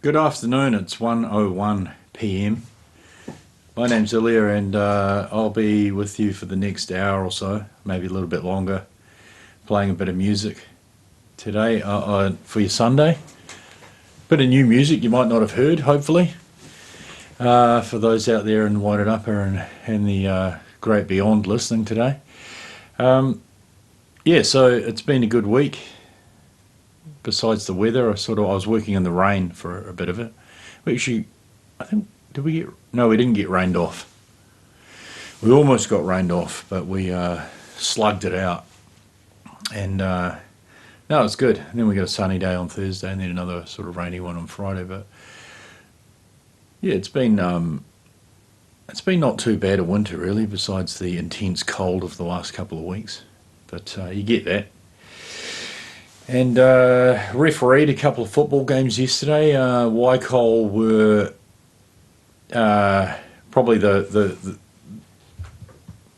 Good afternoon, it's 1:01 p.m. My name's Illya and I'll be with you for the next hour or so, maybe a little bit longer, playing a bit of music today for your Sunday. Bit of new music you might not have heard, hopefully, for those out there in Wairarapa and the great beyond listening today. So it's been a good week. Besides the weather, I was working in the rain for a bit of it. We actually, I think, no, we didn't get rained off. We almost got rained off, but we slugged it out. And no, it's good. And then we got a sunny day on Thursday and then another sort of rainy one on Friday. But yeah, it's been not too bad a winter really, besides the intense cold of the last couple of weeks. But you get that. And refereed a couple of football games yesterday. Waikol were probably the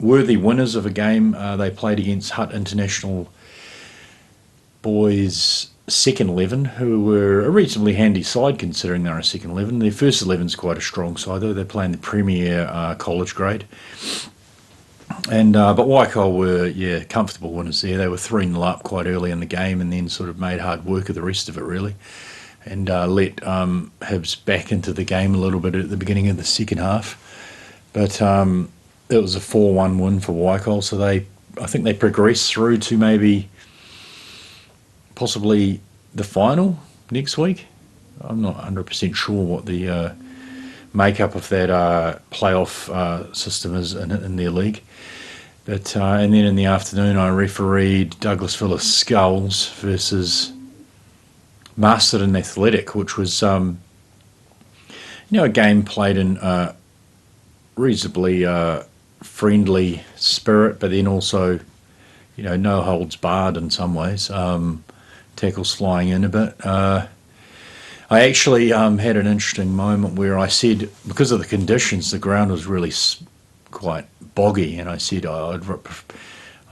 worthy winners of a game. They played against Hutt International Boys' second 11, who were a reasonably handy side considering they're a second 11. Their first 11's quite a strong side though. They're playing the Premier college grade. And but Waikol were comfortable winners there. They were 3-0 up quite early in the game and then sort of made hard work of the rest of it really, and let Hibs back into the game a little bit at the beginning of the second half. But it was a 4-1 win for Waikol, so I think they progressed through to maybe possibly the final next week. I'm not 100% sure what the makeup of that playoff system is in their league. But and then in the afternoon I refereed Douglas Villa Skulls versus Masterton Athletic, which was a game played in reasonably friendly spirit, but then also no holds barred in some ways. Tackles flying in a bit. I actually had an interesting moment where I said, because of the conditions, the ground was really quite boggy, and I said I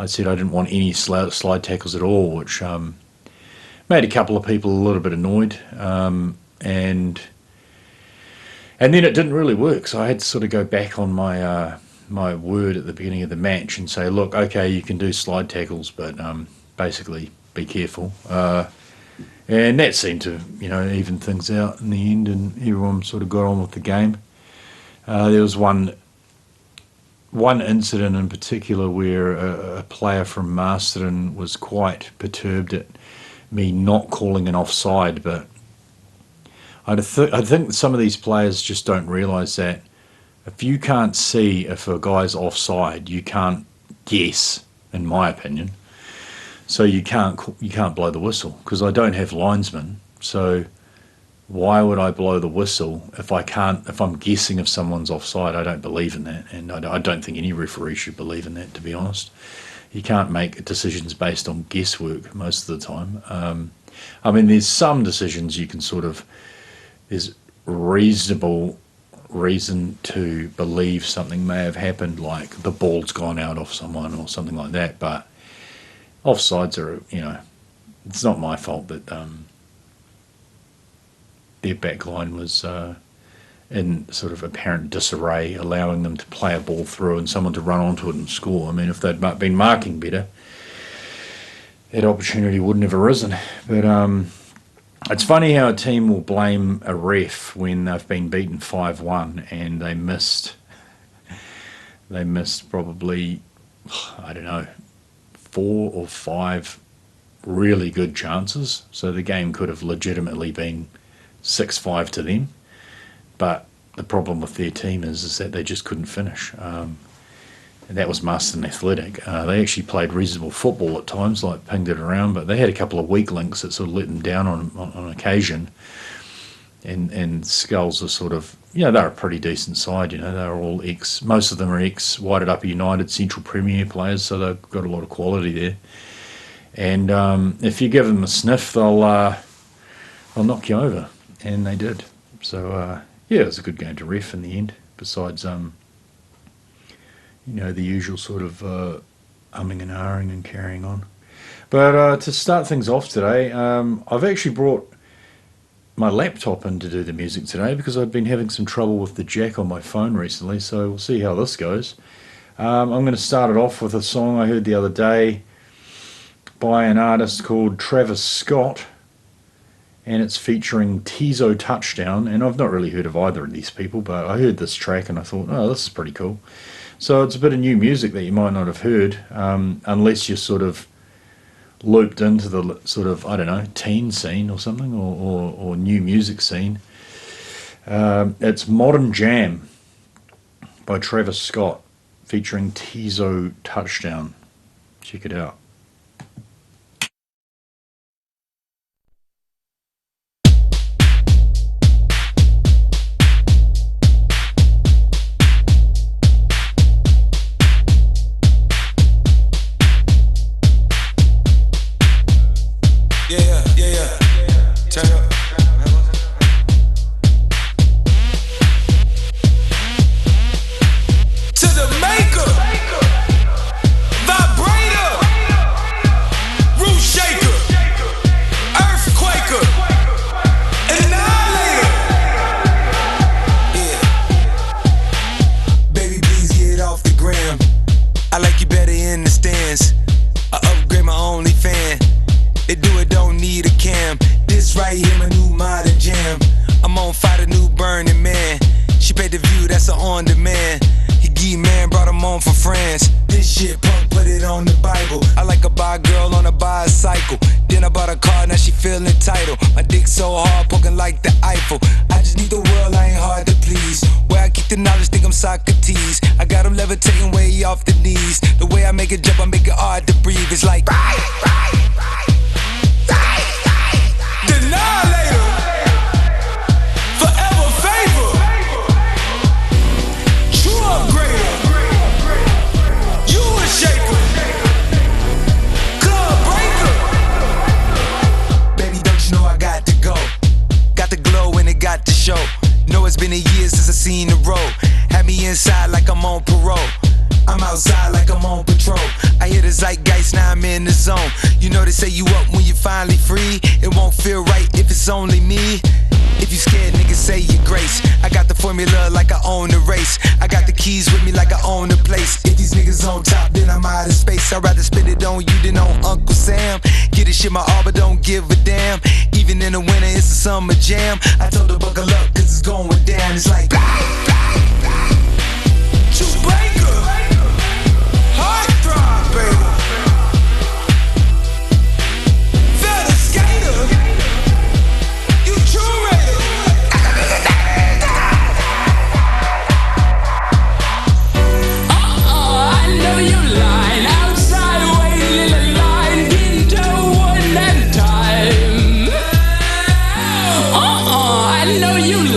didn't want any slide tackles at all, which made a couple of people a little bit annoyed, and then it didn't really work. So I had to sort of go back on my my word at the beginning of the match and say, look, okay, you can do slide tackles, but basically be careful. And that seemed to, even things out in the end, and everyone sort of got on with the game. There was one incident in particular where a player from Masterton was quite perturbed at me not calling an offside, but I think some of these players just don't realise that if you can't see if a guy's offside, you can't guess, in my opinion. So you can't blow the whistle, because I don't have linesmen. So why would I blow the whistle if I'm guessing if someone's offside? I don't believe in that, and I don't think any referee should believe in that, to be honest. You can't make decisions based on guesswork most of the time. There's some decisions you can there's reasonable reason to believe something may have happened, like the ball's gone out off someone or something like that, but offsides are, it's not my fault that their back line was in sort of apparent disarray, allowing them to play a ball through and someone to run onto it and score. I mean, if they'd been marking better, that opportunity wouldn't have arisen. But it's funny how a team will blame a ref when they've been beaten 5-1 and they missed probably, I don't know, 4 or 5 really good chances. So the game could have legitimately been 6-5 to them. But the problem with their team is that they just couldn't finish. And that was Masterton Athletic. They actually played reasonable football at times, like pinged it around, but they had a couple of weak links that sort of let them down on occasion. And Skulls are sort of, they're a pretty decent side. They're all most of them are ex-Wairarapa United Central Premier players, so they've got a lot of quality there. And if you give them a sniff, they'll knock you over, and they did. So it was a good game to ref in the end. Besides, the usual sort of umming and ahhing and carrying on. But to start things off today, I've actually brought my laptop in to do the music today because I've been having some trouble with the jack on my phone recently, so we'll see how this goes. I'm going to start it off with a song I heard the other day by an artist called Travis Scott, and it's featuring Tizo Touchdown, and I've not really heard of either of these people, but I heard this track and I thought, oh, this is pretty cool. So it's a bit of new music that you might not have heard, unless you're sort of looped into the sort of, I don't know, teen scene or something, or new music scene. It's Modern Jam by Travis Scott featuring Tizo Touchdown. Check it out.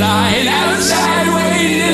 Lying outside waiting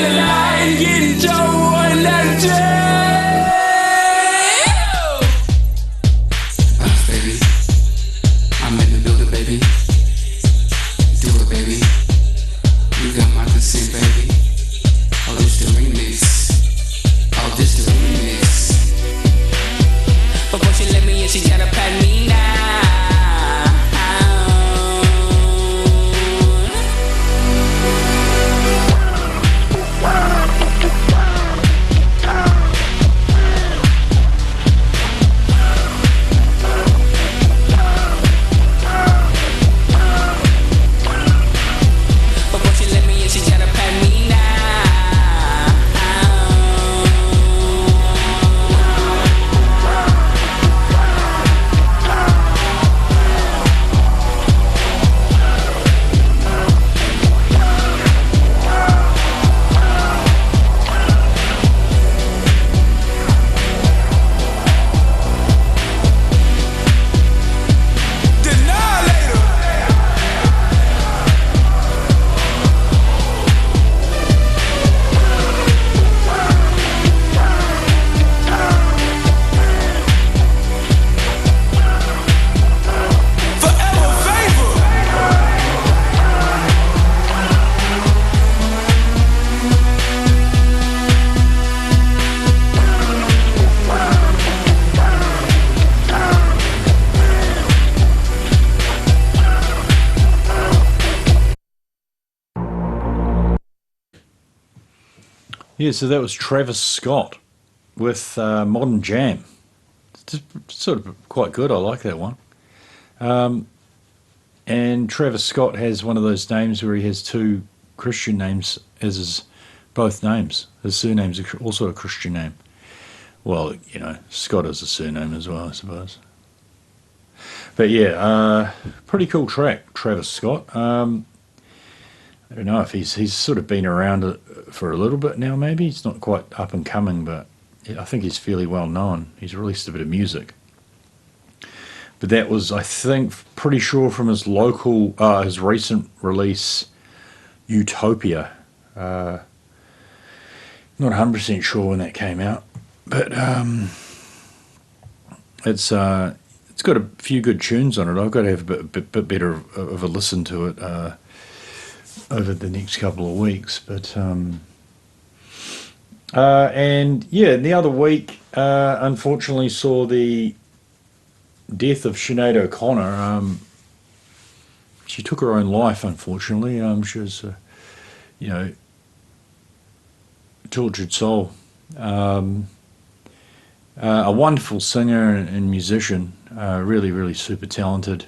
Yeah, so that was Travis Scott with Modern Jam. It's sort of quite good. I like that one. And Travis Scott has one of those names where he has two Christian names as his both names. His surname's also a Christian name. Well, Scott is a surname as well, I suppose. But yeah, pretty cool track, Travis Scott. I don't know if he's sort of been around for a little bit now. Maybe he's not quite up and coming, but I think he's fairly well known. He's released a bit of music. But that was, I think, pretty sure from his his recent release, Utopia. Not 100% sure when that came out, but it's got a few good tunes on it. I've got to have a bit better of a listen to it over the next couple of weeks. But and yeah, the other week, unfortunately, saw the death of Sinead O'Connor. She took her own life, unfortunately. She was, tortured soul. A wonderful singer and musician, really, really super talented.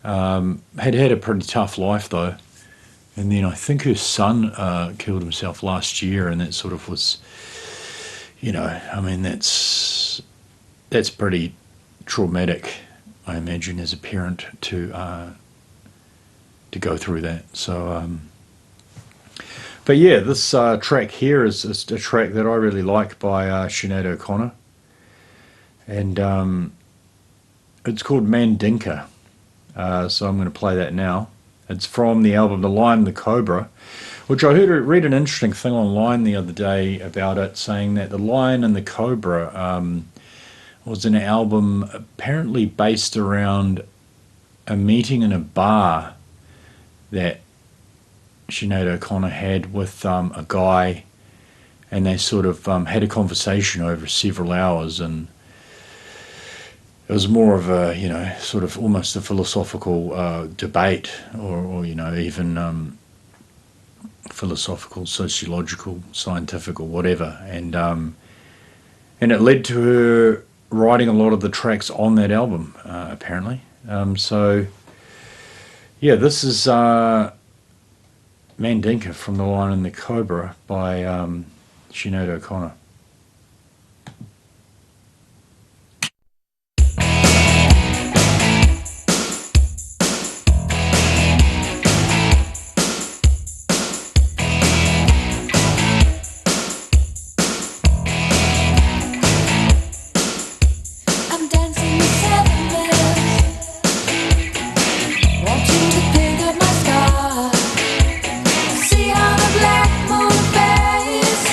Had a pretty tough life though, and then I think her son killed himself last year, and that sort of was, that's pretty traumatic, I imagine, as a parent to go through that. So, but yeah, this track here is a track that I really like by Sinead O'Connor. And it's called Mandinka. So I'm going to play that now. It's from the album The Lion and the Cobra, which I read an interesting thing online the other day about it, saying that The Lion and the Cobra was an album apparently based around a meeting in a bar that Sinead O'Connor had with a guy, and they sort of had a conversation over several hours, and it was more of a, sort of almost a philosophical debate, or even philosophical, sociological, scientific, or whatever. And it led to her writing a lot of the tracks on that album, apparently. So, yeah, this is Mandinka from The Lion and the Cobra by Sinead O'Connor. See how the black moon fades.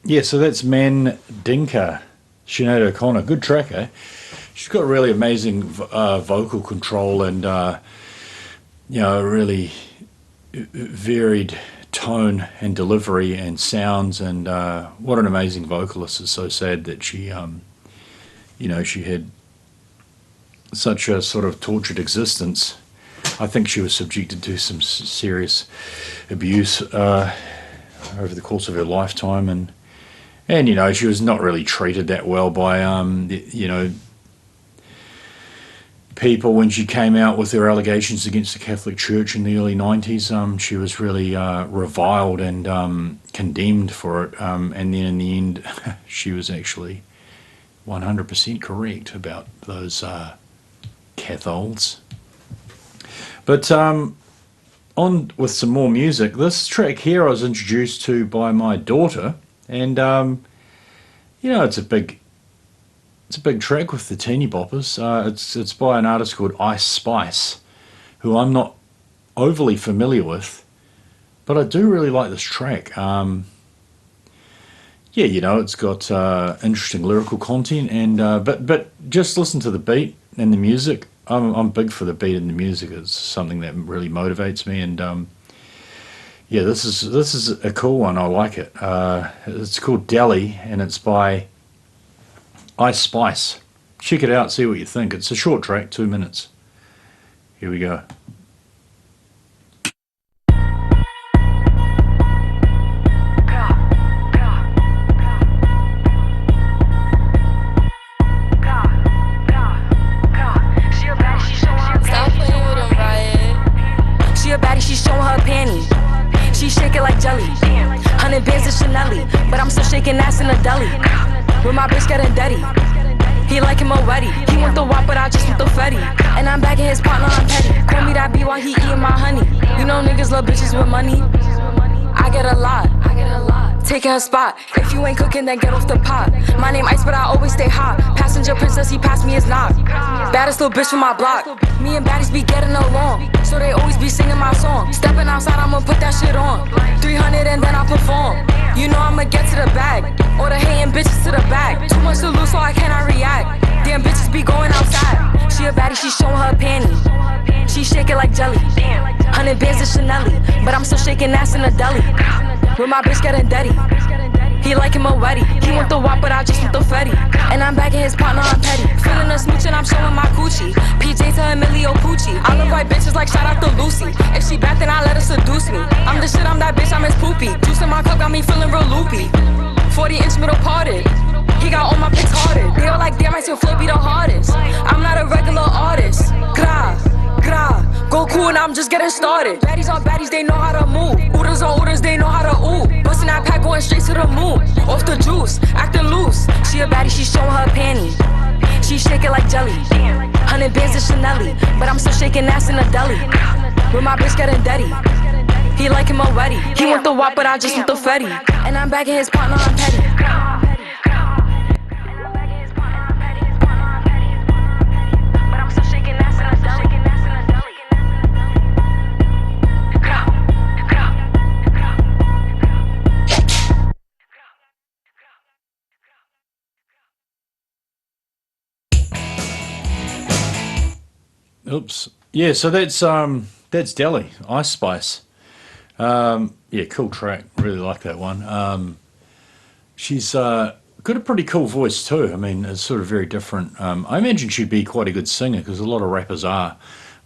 Yeah, so that's Mandinka, Sinead O'Connor. Good track, eh? She's got really amazing vocal control and, really varied tone and delivery and sounds. And what an amazing vocalist. It's so sad that she had such a sort of tortured existence. I think she was subjected to some serious abuse over the course of her lifetime, and she was not really treated that well by people when she came out with her allegations against the Catholic Church in the early 90s. She was really reviled and condemned for it, and then in the end she was actually 100% correct about those Cathols. But on with some more music. This track here I was introduced to by my daughter, and it's a big track with the teeny boppers. It's by an artist called Ice Spice, who I'm not overly familiar with, but I do really like this track. It's got interesting lyrical content, and but just listen to the beat and the music. I'm big for the beat and the music. It's something that really motivates me, and this is a cool one. I like it. It's called Delhi, and it's by Ice Spice. Check it out, see what you think. It's a short track, 2 minutes. Here we go. But I'm still shaking ass in a deli. With my bitch getting dirty. He like him already. He want the wop, but I just want the fetty. And I'm bagging his partner, I'm petty. Call me that B while he eating my honey. You know niggas love bitches with money. I get a lot. Taking her spot. If you ain't cooking, then get off the pot. My name Ice, but I always stay hot. Passenger princess, he passed me his knock. Baddest little bitch from my block. Me and baddies be getting along, so they always be singing my song. Stepping outside, I'ma put that shit on. 300 and then I perform. You know I'ma get to the bag. Or the hating bitches to the back. Too much to lose, so I cannot react. Damn bitches be going outside. She a baddie, she showing her panties. She shake it like jelly. 100 bands of Chanel, but I'm still shaking ass in a deli. With my bitch getting dirty. He like him already. He want the wop, but I just want the fetty. And I'm bagging his partner, I'm petty. Feeling a smooch and I'm showing my coochie. PJ to Emilio Pucci. I look like bitches like shout out to Lucy. If she bad, then I let her seduce me. I'm the shit, I'm that bitch, I'm his poopy. Juice in my cup got me feeling real loopy. 40-inch middle parted. He got all my pics hearted. They all like, damn, I still flow be the hardest. I'm not a regular artist. Go cool and I'm just getting started. Baddies on baddies, they know how to move. Oodles on oodles, they know how to ooh. Bustin' that pack, going straight to the moon. Off the juice, acting loose. She a baddie, she showing her panties. She shake it like jelly. 100 bands of Chanel, but I'm still shaking ass in a deli. With my bitch getting dirty. He like him already. He want the wop, but I just want the fetty. And I'm bagging his partner, I'm petty. Oops. Yeah, so that's Delhi, Ice Spice. Cool track. Really like that one. She's got a pretty cool voice too. I mean, it's sort of very different. I imagine she'd be quite a good singer because a lot of rappers are,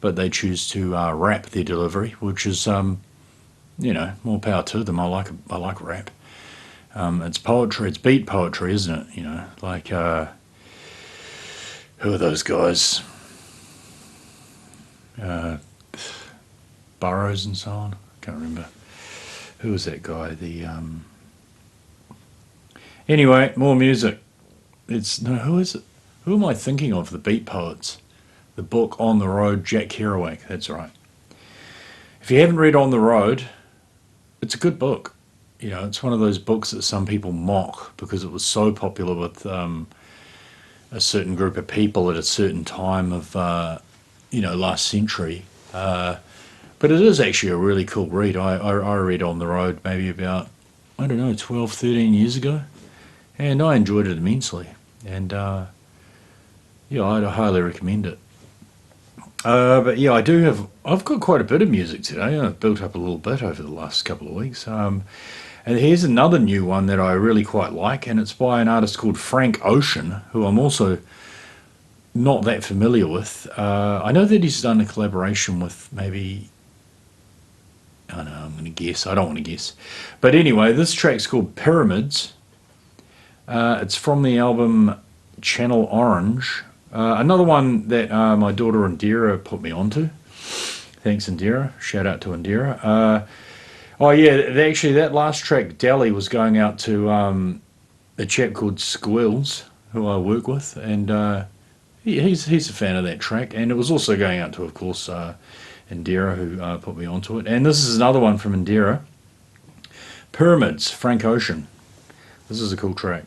but they choose to rap their delivery, which is more power to them. I like rap. It's poetry. It's beat poetry, isn't it? Like who are those guys? Burrows and so on. I can't remember. Who was that guy? Anyway, more music. Who is it? Who am I thinking of? The Beat Poets. The book On the Road, Jack Kerouac. That's right. If you haven't read On the Road, it's a good book. It's one of those books that some people mock because it was so popular with a certain group of people at a certain time of last century. But it is actually a really cool read. I read On the Road maybe about, I don't know, 12, 13 years ago. And I enjoyed it immensely. And yeah, I'd highly recommend it. But yeah, I've got quite a bit of music today. I've built up a little bit over the last couple of weeks. And here's another new one that I really quite like, and it's by an artist called Frank Ocean, who I'm also not that familiar with. I know that he's done a collaboration with maybe, I don't know, I'm going to guess. I don't want to guess. But anyway, this track's called Pyramids. It's from the album Channel Orange. Another one that my daughter Indira put me onto. Thanks, Indira. Shout out to Indira. Oh yeah, actually that last track, Delhi, was going out to a chap called Squills, who I work with, and he's a fan of that track. And it was also going out to, of course, Indira, who put me onto it. And this is another one from Indira. Pyramids, Frank Ocean. This is a cool track.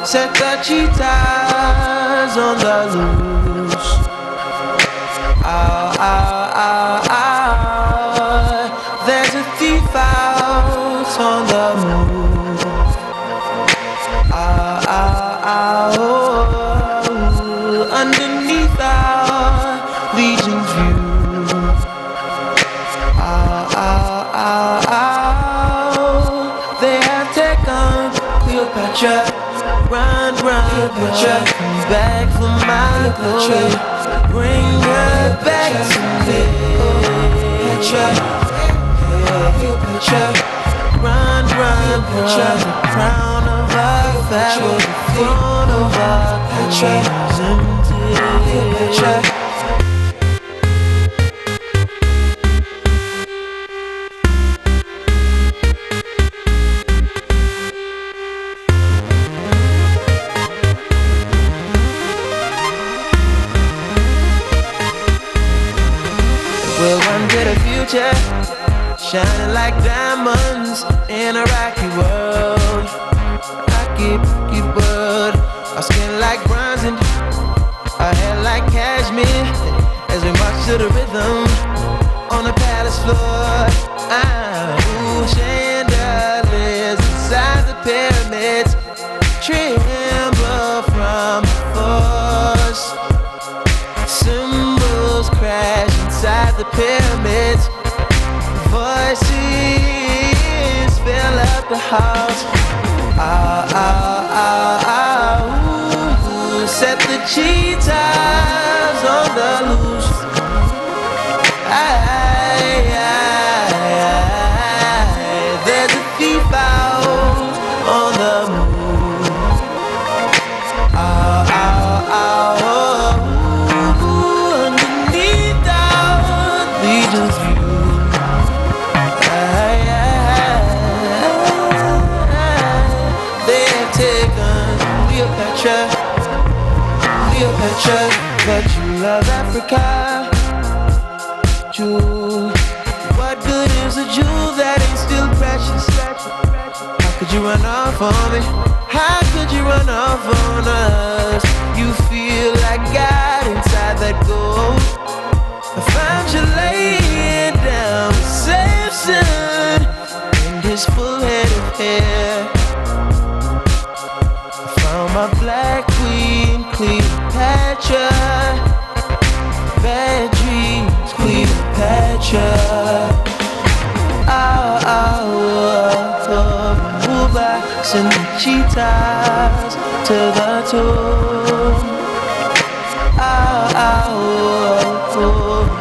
Set the cheetahs on the loose. There's a thief out on the move. Underneath our legion's view. They have taken Cleopatra. Run, Cleopatra, come back for my glory. Bring her back to me. Cleopatra, run, Cleopatra, the crown of our pharaoh, the throne of our Cleopatra. Shining like diamonds in a rocky world. Rocky world. Our skin like bronze and our hair like cashmere. As we march to the rhythm on the palace floor. Chandeliers inside the pyramids tremble from the force. Cymbals crash inside the pyramids. Voices fill up the house. Set the cheetahs on the loose. There's a thief out on the move. Underneath our legion's view. Cleopatra, but you love Africa. Jewel, what good is a jewel that ain't still precious? How could you run off on me? How could you run off on us? You feel like God inside that gold. I found you laying down with Samson and his full head of hair. I found my black queen, Cleopatra. Bad dreams, Cleopatra. Send the cheetahs to the tomb.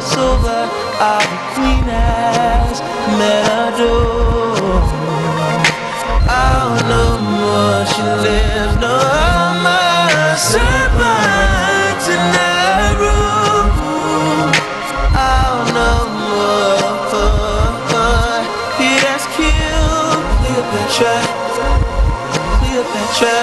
Silver, our queen has met a doom. No more she lives, no more serpent in that room. No more, he has killed Cleopatra. Cleopatra.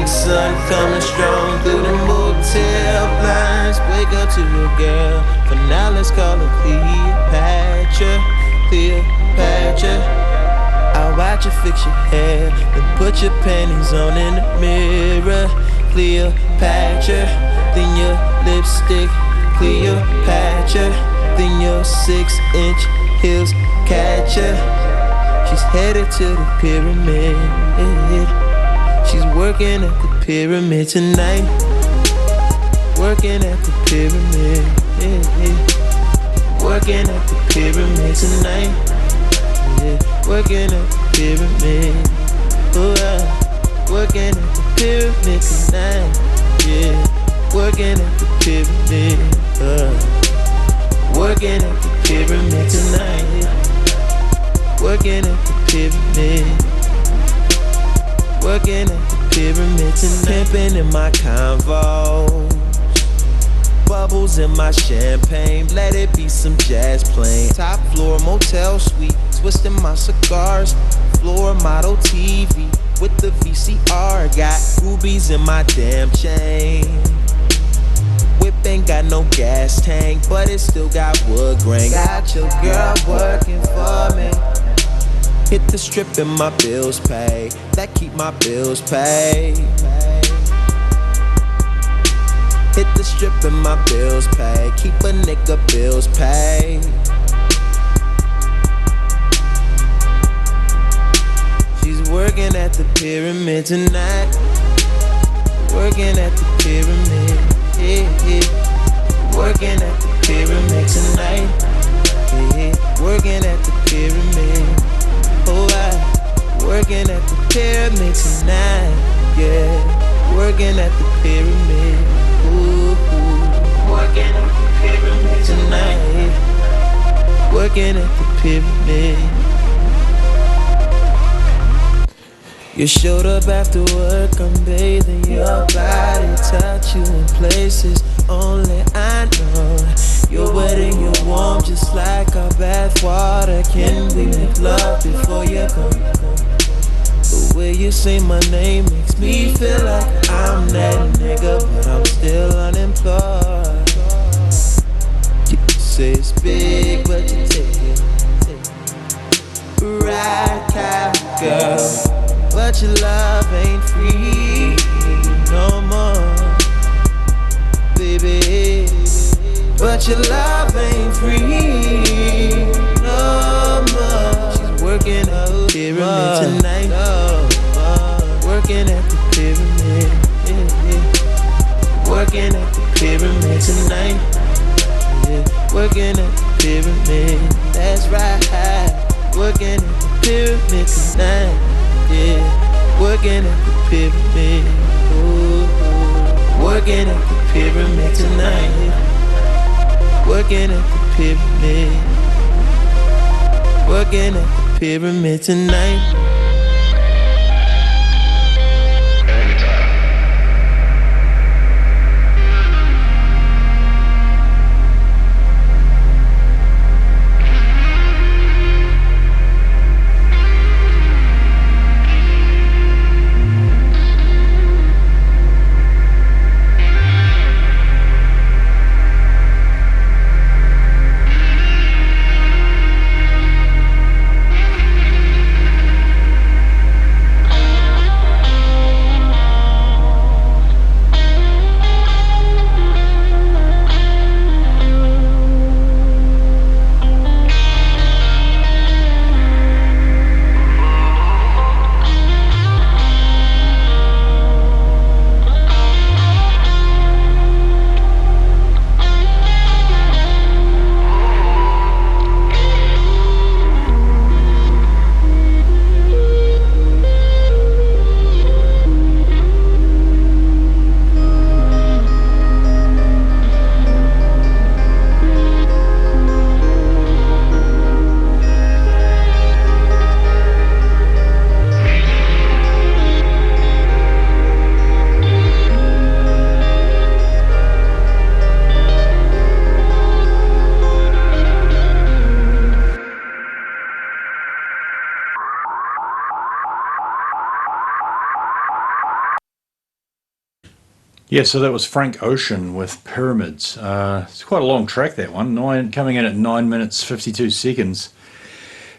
big sun coming strong through the motel blinds. Wake up to your girl, for now let's call her Cleopatra. Cleopatra. I'll watch you fix your hair, then put your panties on in the mirror. Cleopatra. Then your lipstick, Cleopatra. Then your 6-inch heels catch her. She's headed to the pyramid. She's working at the pyramid tonight. Working at the pyramid. Working at the pyramid tonight. Working at the pyramid. Working at the pyramid tonight. Working at the pyramid. Working at the pyramid tonight. Working at the pyramid. Working at the pyramid tonight. Pimping in my Convo. Bubbles in my champagne. Let it be some jazz playing. Top floor motel suite. Twisting my cigars. Floor model TV. With the VCR. Got rubies in my damn chain. Whip ain't got no gas tank, but it still got wood grain. Got your girl working for me. Hit the strip and my bills pay. That keep my bills paid. Hit the strip and my bills pay. Keep a nigga bills paid. She's working at the pyramid tonight. Working at the pyramid. Working at the pyramid tonight. Working at the pyramid. Working at the pyramid tonight. Working at the pyramid. Working at the pyramid tonight. Working at the pyramid. You showed up after work, I'm bathing your body, touch you in places only I know. You're wet and you're warm, just like our bath water. Can we make love before you go? The way you say my name makes me feel like I'm that nigga, but I'm still unemployed. You say it's big, but you take it. Right out, girl. But your love ain't free no more, baby. But your love ain't free no more. She's working at the pyramid tonight. Working at the pyramid. Working at the pyramid tonight. Working at the pyramid. That's right. Working at the pyramid tonight. Working at the pyramid. Working at the pyramid tonight. Working at the pyramid. Working at the pyramid tonight. Yeah, so that was Frank Ocean with Pyramids. It's quite a long track, that one. Coming in at 9 minutes 52 seconds.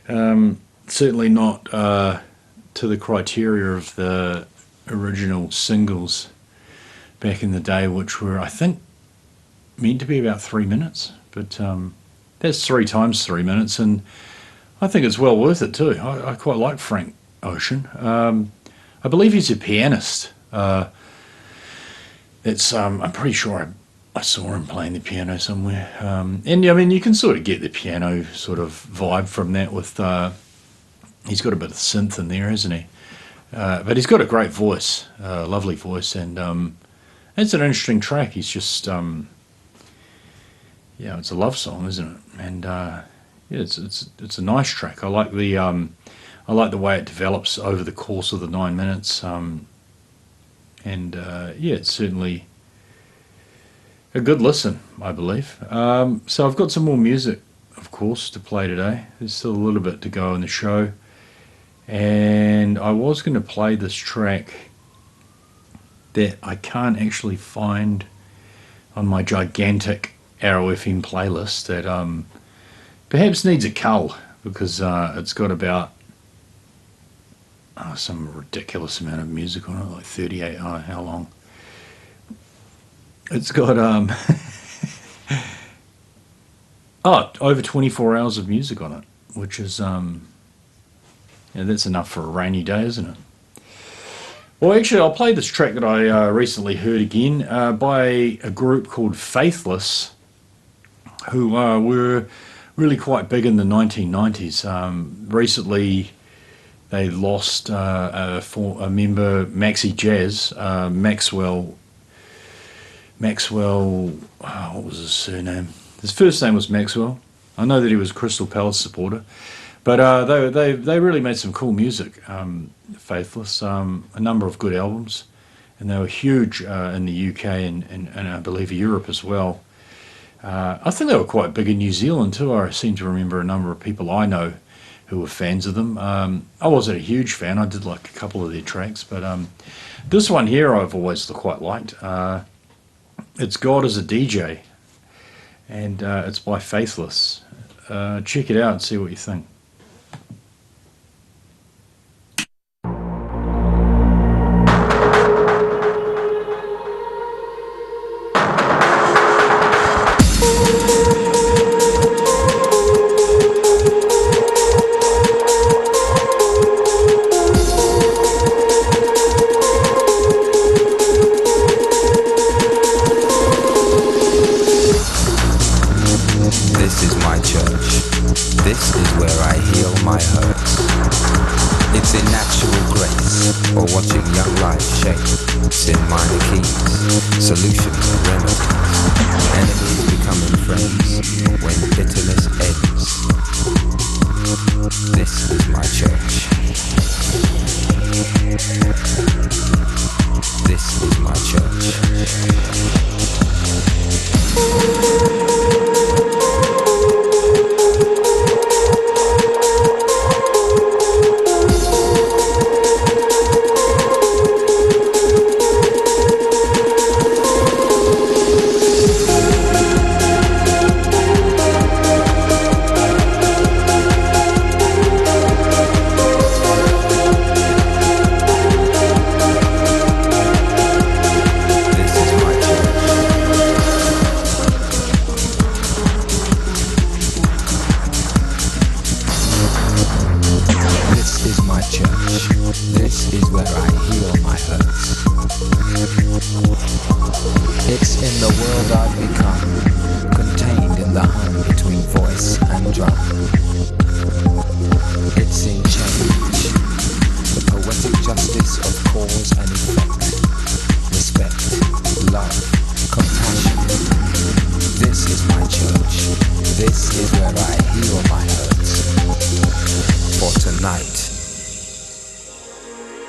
Certainly not to the criteria of the original singles back in the day, which were, I think, meant to be about 3 minutes. But that's 3 times 3 minutes, and I think it's well worth it too. I quite like Frank Ocean. I believe he's a pianist. I'm pretty sure I saw him playing the piano somewhere. And I mean, you can sort of get the piano sort of vibe from that with, he's got a bit of synth in there, hasn't he? But he's got a great voice, lovely voice, and it's an interesting track. He's just, it's a love song, isn't it? And it's a nice track. I like the way it develops over the course of the 9 minutes. It's certainly a good listen, I believe. So I've got some more music, of course, to play today. There's still a little bit to go in the show. And I was going to play this track that I can't actually find on my gigantic Arrow FM playlist that perhaps needs a cull, because it's got about some ridiculous amount of music on it, like 38, I don't know how long. It's got over 24 hours of music on it, which is that's enough for a rainy day, isn't it? Well, actually, I'll play this track that I recently heard again by a group called Faithless, who were really quite big in the 1990s. Recently, they lost a member, Maxi Jazz, Maxwell, what was his surname? His first name was Maxwell. I know that he was a Crystal Palace supporter. But they really made some cool music, Faithless, a number of good albums. And they were huge in the UK and I believe Europe as well. I think they were quite big in New Zealand too. I seem to remember a number of people I know who were fans of them. I wasn't a huge fan. I did like a couple of their tracks. But this one here I've always quite liked. It's God as a DJ. And it's by Faithless. Check it out and see what you think.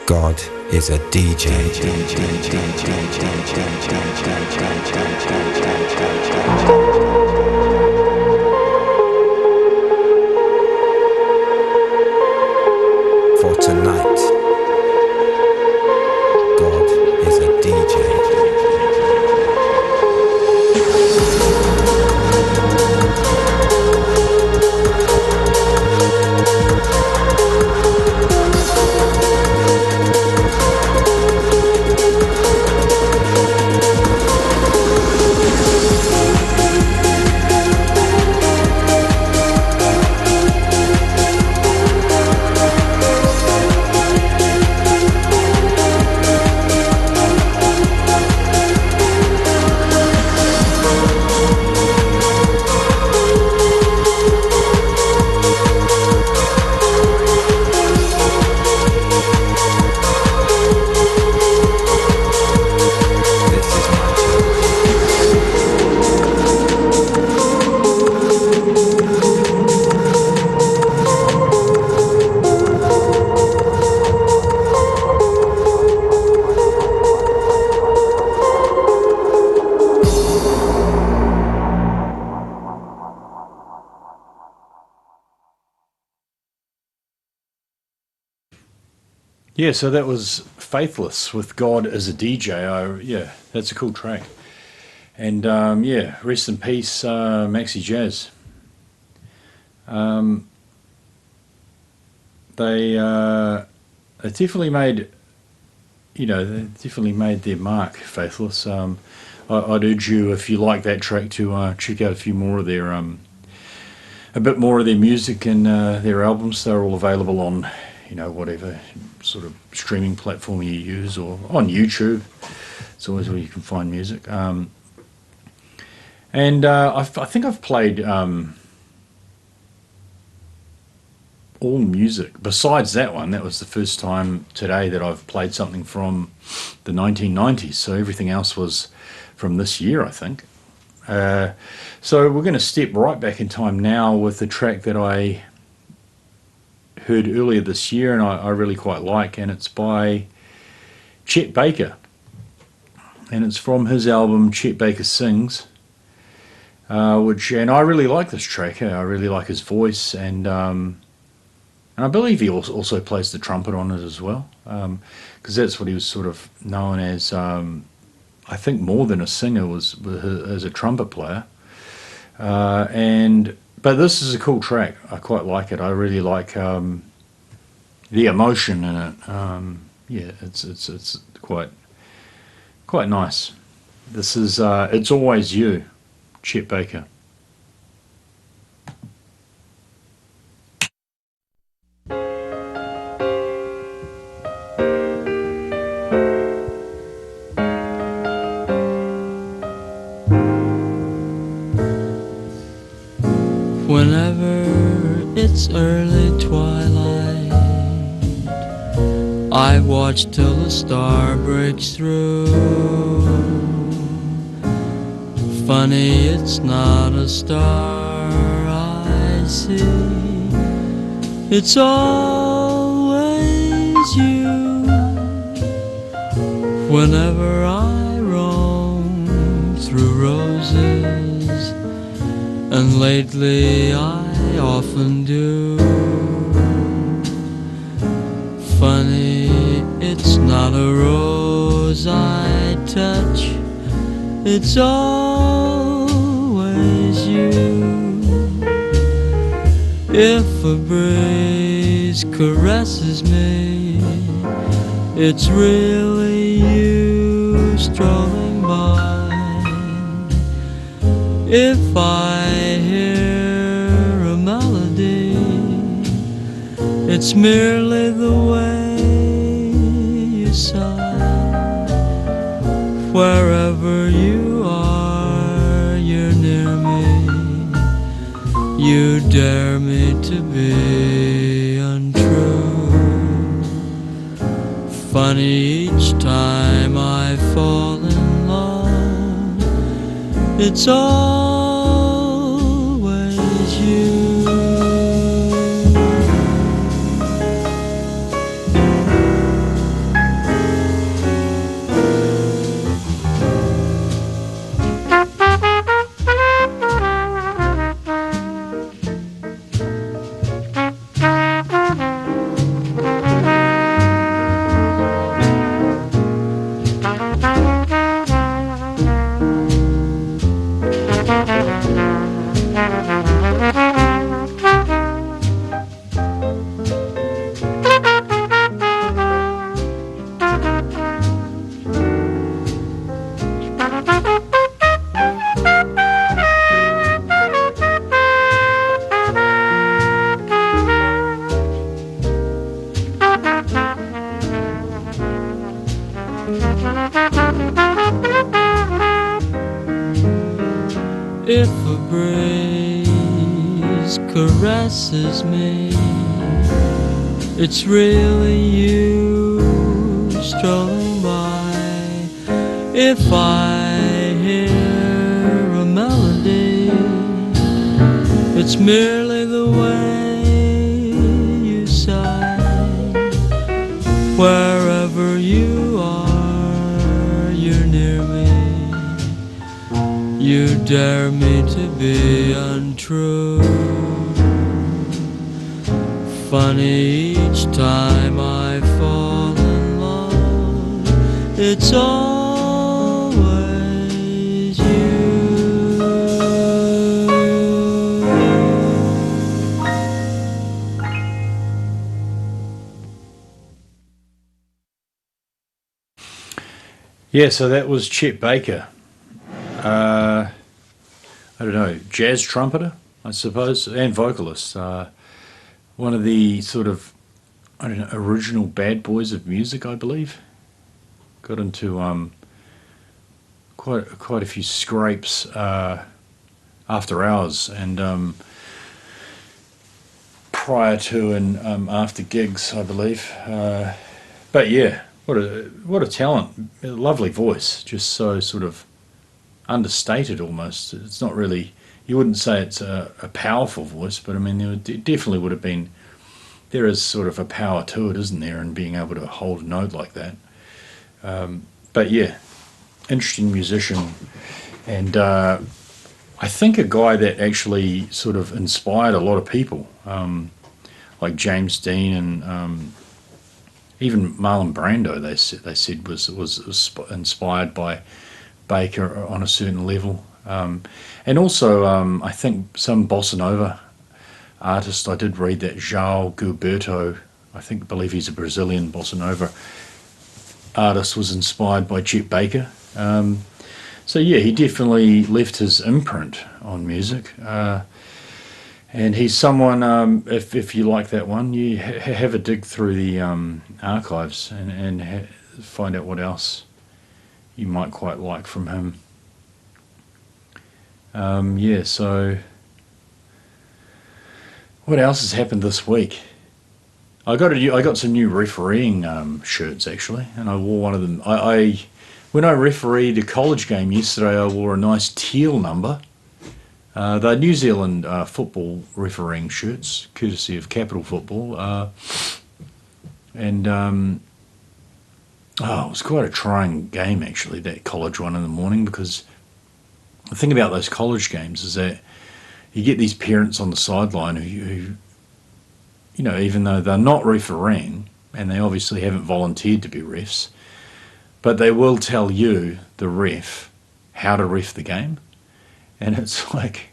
God is a DJ. For tonight, God is a DJ. Yeah, so that was Faithless with God as a DJ. Yeah, that's a cool track. And yeah, rest in peace, Maxi Jazz. They definitely made, they definitely made their mark, Faithless. I'd urge you, if you like that track, to check out a few more of their, a bit more of their music and their albums. They're all available on, whatever sort of streaming platform you use, or on YouTube. It's always where you can find music. And I think I've played all music besides that one. That was the first time today that I've played something from the 1990s. So everything else was from this year, I think. So we're going to step right back in time now with the track that I heard earlier this year and I really quite like, and it's by Chet Baker. And it's from his album Chet Baker Sings, and I really like this track. I really like his voice, and I believe he also plays the trumpet on it as well, because that's what he was sort of known as. I think more than a singer was as a trumpet player, but this is a cool track. I quite like it. I really like the emotion in it. Yeah, it's quite nice. This is It's Always You, Chet Baker. Whenever it's early twilight, I watch till the star breaks through. Funny, it's not a star I see, it's always you. Whenever I roam through roses, and lately I often do. Funny, it's not a rose I touch, it's always you. If a breeze caresses me, it's really you strolling by. If I hear a melody, it's merely the way you sigh. Wherever you are, you're near me. You dare me to be untrue. Funny, each time I fall in love, it's always you. If a breeze caresses me, it's really you strolling by. If I hear a melody, it's merely the way you sigh. Wherever you are, you're near me. You dare me to be untrue. Funny, each time I fall it's always you. Yeah, so that was Chet Baker. I don't know, jazz trumpeter, I suppose, and vocalist. One of the sort of, I don't know, original bad boys of music, I believe. Got into quite a few scrapes after hours and prior to and after gigs, I believe. But yeah, what a talent, a lovely voice, just so sort of understated almost. It's not really, you wouldn't say it's a powerful voice, but I mean definitely would have been, there is sort of a power to it, isn't there, in being able to hold a note like that. But yeah, interesting musician, and I think a guy that actually sort of inspired a lot of people, like James Dean and even Marlon Brando. They said was inspired by Baker on a certain level, and also I think some bossa nova artist. I did read that João Gilberto, believe he's a Brazilian bossa nova artist, was inspired by Chet Baker. So yeah, he definitely left his imprint on music, and he's someone. If you like that one, you have a dig through the archives and find out what else you might quite like from him. Yeah, so what else has happened this week? I got some new refereeing shirts actually, and I wore one of them. When I refereed a college game yesterday, I wore a nice teal number. They're New Zealand football refereeing shirts, courtesy of Capital Football, and it was quite a trying game actually, that college one in the morning, because the thing about those college games is that you get these parents on the sideline who you know, even though they're not refereeing, and they obviously haven't volunteered to be refs, but they will tell you, the ref, how to ref the game. And it's like,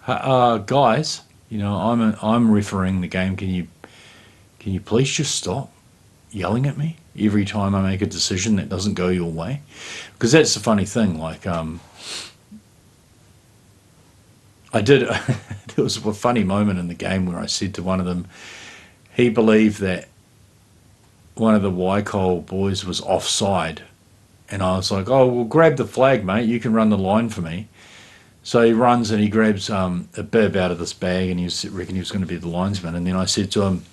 guys, you know, I'm refereeing the game. Can you please just stop yelling at me every time I make a decision that doesn't go your way? Because that's the funny thing. Like, there was a funny moment in the game where I said to one of them, he believed that one of the Waikol boys was offside, and I was like, oh, well, grab the flag, mate, you can run the line for me. So he runs and he grabs a bib out of this bag, and he reckoned he was going to be the linesman. And then I said to him,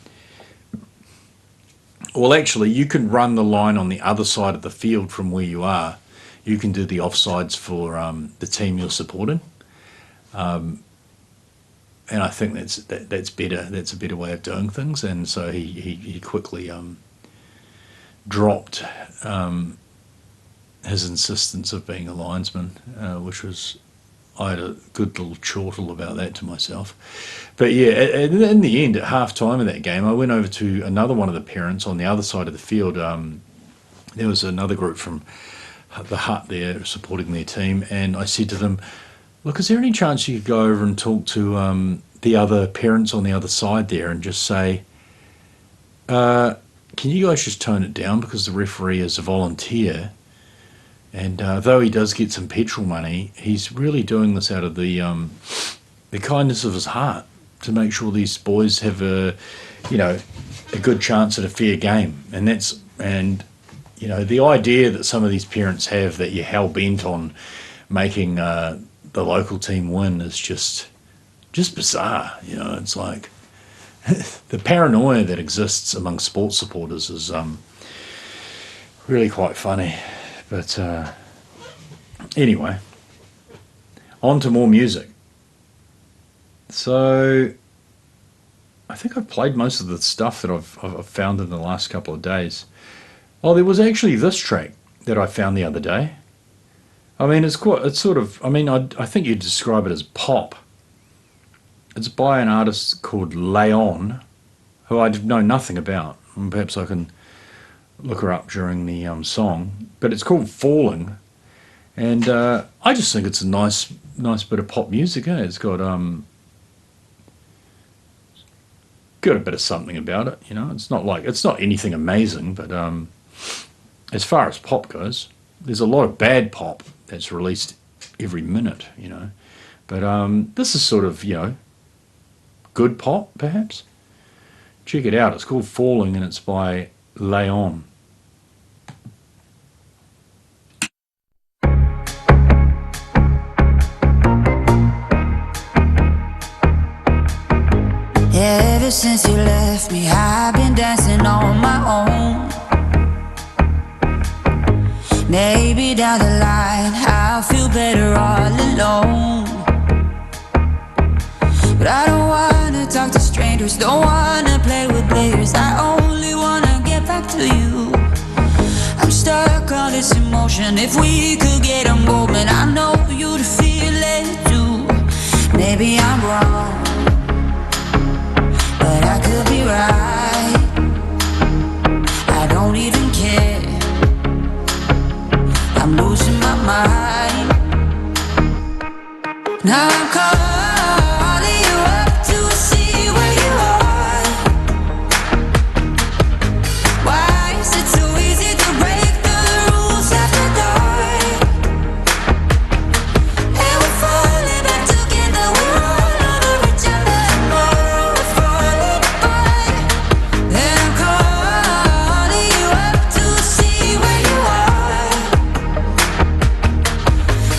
well, actually, you can run the line on the other side of the field from where you are. You can do the offsides for the team you're supporting. And I think that's better. That's a better way of doing things. And so he quickly dropped his insistence of being a linesman, which was, I had a good little chortle about that to myself. But yeah, in the end, at half time of that game, I went over to another one of the parents on the other side of the field. There was another group from the hut there supporting their team, and I said to them, look, is there any chance you could go over and talk to the other parents on the other side there and just say, can you guys just tone it down, because the referee is a volunteer, and though he does get some petrol money, he's really doing this out of the kindness of his heart, to make sure these boys have a good chance at a fair game. And you know, the idea that some of these parents have that you're hell bent on making the local team win is just bizarre. You know, it's like the paranoia that exists among sports supporters is really quite funny. But anyway, on to more music. So I think I've played most of the stuff that I've found in the last couple of days. Oh, there was actually this track that I found the other day. I mean, I think you'd describe it as pop. It's by an artist called Leon, who I know nothing about. And perhaps I can look her up during the song. But it's called Falling, and I just think it's a nice bit of pop music. Eh? It's got a bit of something about it. You know, it's not anything amazing, but as far as pop goes, there's a lot of bad pop that's released every minute. You know, but this is sort of good pop perhaps. Check it out. It's called Falling, and it's by Leon. Ever since you left me, I've been dancing on my own. Maybe down the line I'll feel better all alone. But I don't wanna talk to strangers, don't wanna play with players. I only wanna get back to you. I'm stuck on this emotion. If we could get a moment, I know you'd feel it too. Maybe I'm wrong, but I could be right. I don't even care. I'm losing my mind. Now I'm calling you up to see where you are. Why is it so easy to break the rules after dark? And we're falling back together. We're all over each other. Tomorrow we're falling apart. And I'm calling you up to see where you are.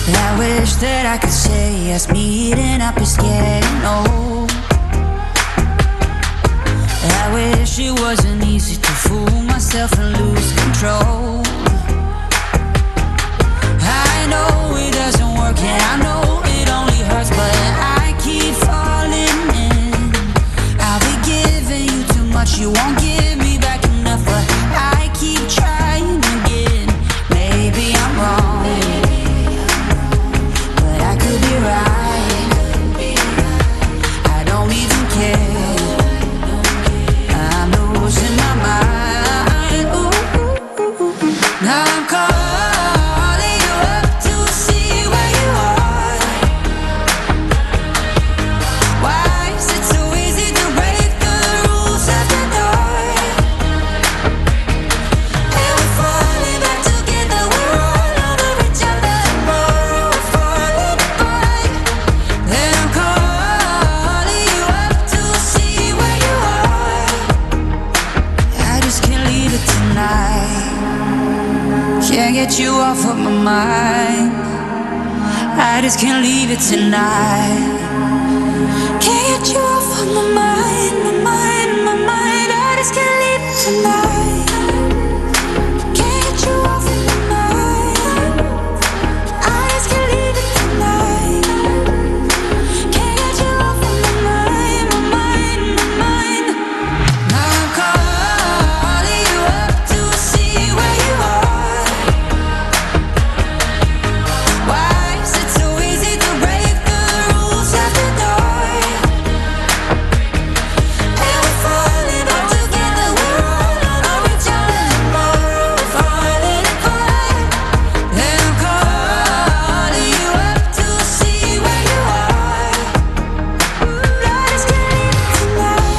And I wish that I could say us meeting up is getting old. And I wish it wasn't easy to fool myself and lose control. I know it doesn't work and I know it only hurts, but I keep falling in. I'll be giving you too much, you won't give me back enough, but I keep trying again. Maybe I'm wrong, but I could be right. I don't even care. I'm losing my mind. Ooh. Now I'm calling you up to see where you are. Why is it so easy to break the rules after dark? And we're falling back together. We're all over each other. Tomorrow we're falling apart. And I'm calling you up to see where you are. I just can't leave it tonight. Can't get you off of my mind. I just can't leave it tonight. Can't get you off of my mind, my mind, my mind. I just can't leave it tonight. Can't get you off of my mind. I just can't leave it tonight. Can't get you off of my mind, my mind, my mind. Now I'm calling you up to see where you are. Why is it so easy to break the rules after dark? And we're falling back together. We're all over each other. Tomorrow we're falling apart. And I'm calling you up to see where you are. I just can't leave it tonight.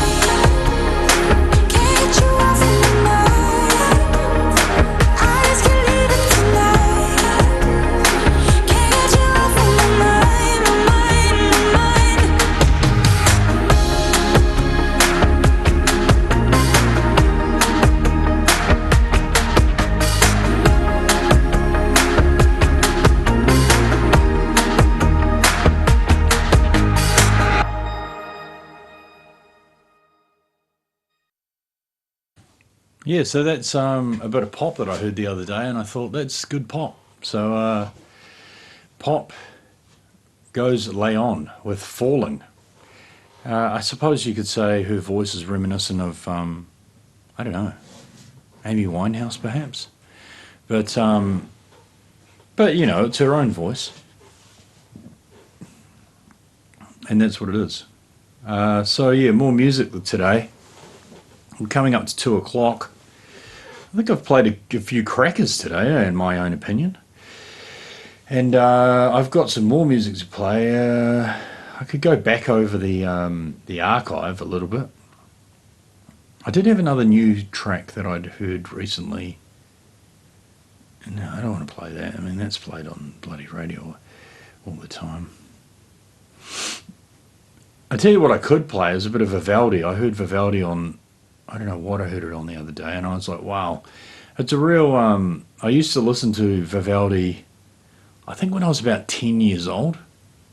Can't get you off of my mind. I just can't leave it tonight. Can't get you off of my mind, my mind, my mind. Yeah, so that's a bit of pop that I heard the other day, and I thought that's good pop. So pop goes Leon with Falling. I suppose you could say her voice is reminiscent of I don't know, Amy Winehouse perhaps, but you know, it's her own voice, and that's what it is. So yeah, more music today. We're coming up to 2 o'clock. I think I've played a few crackers today, in my own opinion. And I've got some more music to play. I could go back over the archive a little bit. I did have another new track that I'd heard recently. No, I don't want to play that. I mean, that's played on bloody radio all the time. I tell you what I could play is a bit of Vivaldi. I heard Vivaldi on, I don't know what I heard it on the other day, and I was like, wow. It's a real, I used to listen to Vivaldi, I think when I was about 10 years old.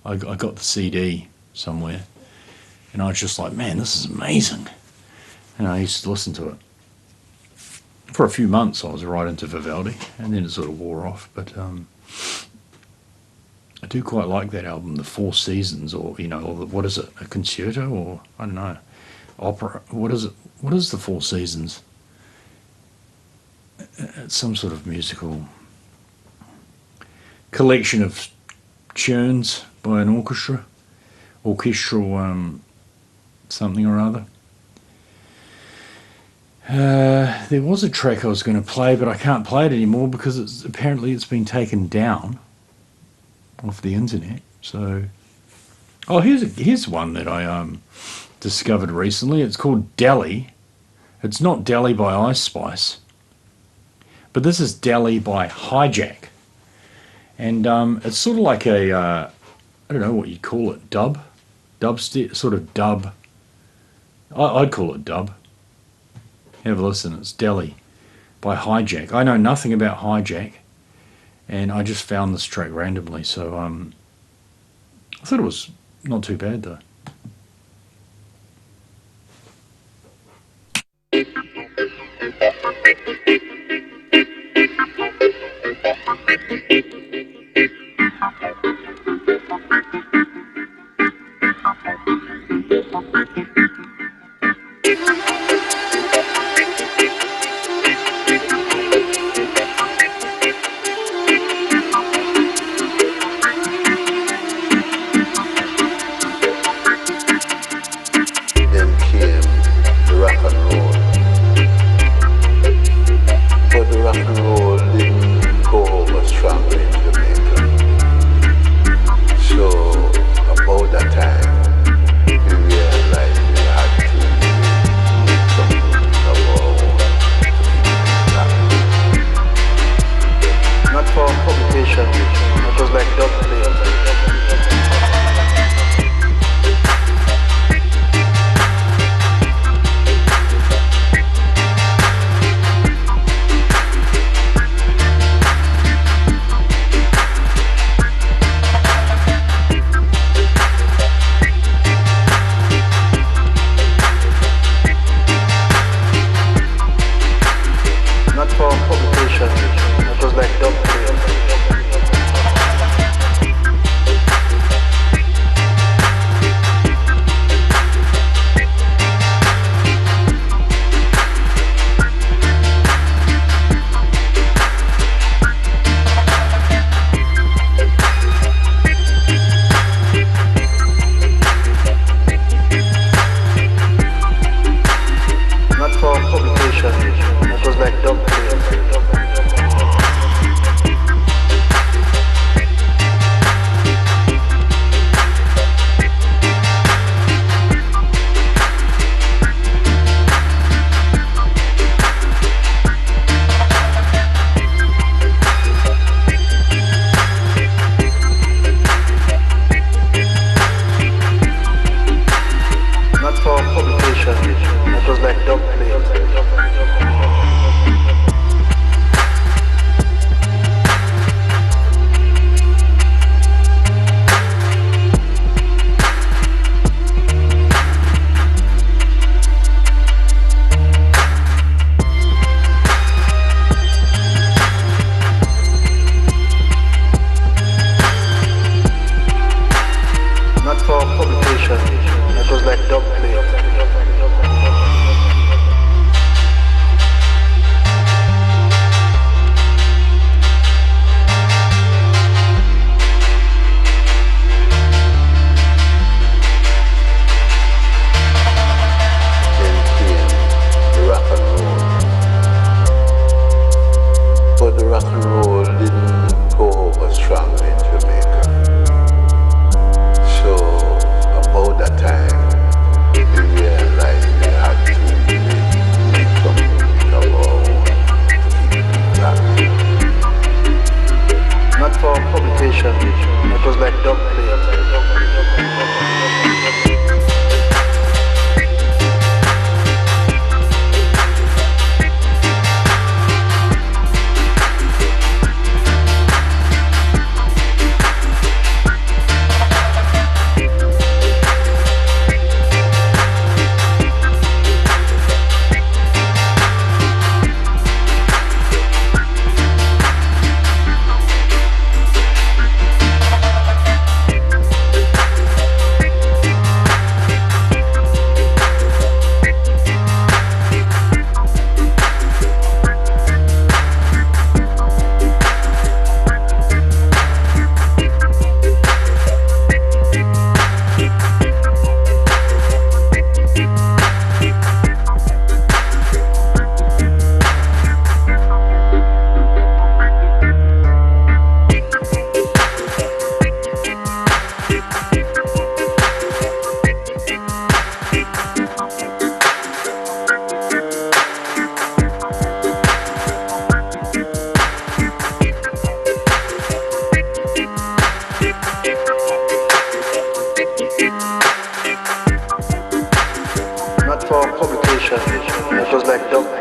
I got the CD somewhere, and I was just like, man, this is amazing. And I used to listen to it. For a few months, I was right into Vivaldi, and then it sort of wore off. But I do quite like that album, The Four Seasons, or, you know, or what is it, a concerto, or, I don't know, opera. What is it? What is The Four Seasons? It's some sort of musical collection of tunes by an orchestral something or other. There was a track I was going to play, but I can't play it anymore because apparently it's been taken down off the internet. So, oh, here's one that I discovered recently. It's called Delhi. It's not Delhi by Ice Spice, but this is Delhi by Hijack, and it's sort of like a I don't know what you'd call it, dubstep, sort of dub. I'd call it dub. Have a listen. It's Delhi by Hijack. I know nothing about Hijack, and I just found this track randomly. So I thought it was not too bad though. Then came the rock and roll, but the rock and roll didn't go over strongly in Jamaica. So about that time, we realized we had to make something of our own. Not for publication, it was like dub play. Not for publication, it was like dub play. publication. It was like dog play. Not for publication. It was like dog play.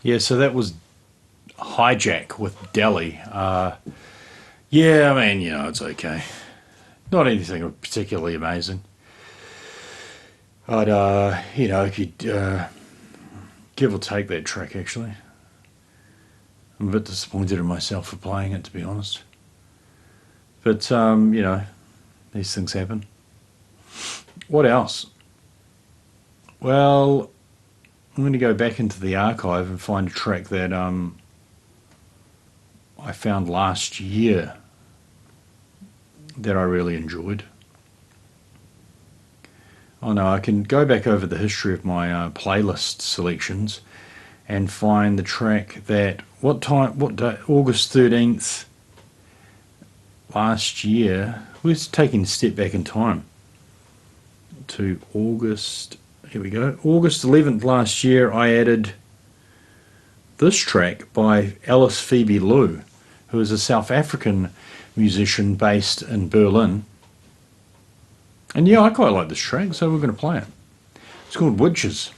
Yeah, so that was Hijack with Delhi. Yeah, I mean, it's okay. Not anything particularly amazing. I'd, if you give or take that track, actually. I'm a bit disappointed in myself for playing it, to be honest. But, these things happen. What else? Well, I'm going to go back into the archive and find a track that I found last year that I really enjoyed. Oh no, I can go back over the history of my playlist selections and find the track that, what day, August 13th last year, we're taking a step back in time to August, here we go, August 11th last year, I added this track by Alice Phoebe Lou, who is a South African musician based in Berlin. And yeah, I quite like this track, so we're going to play it. It's called Witches.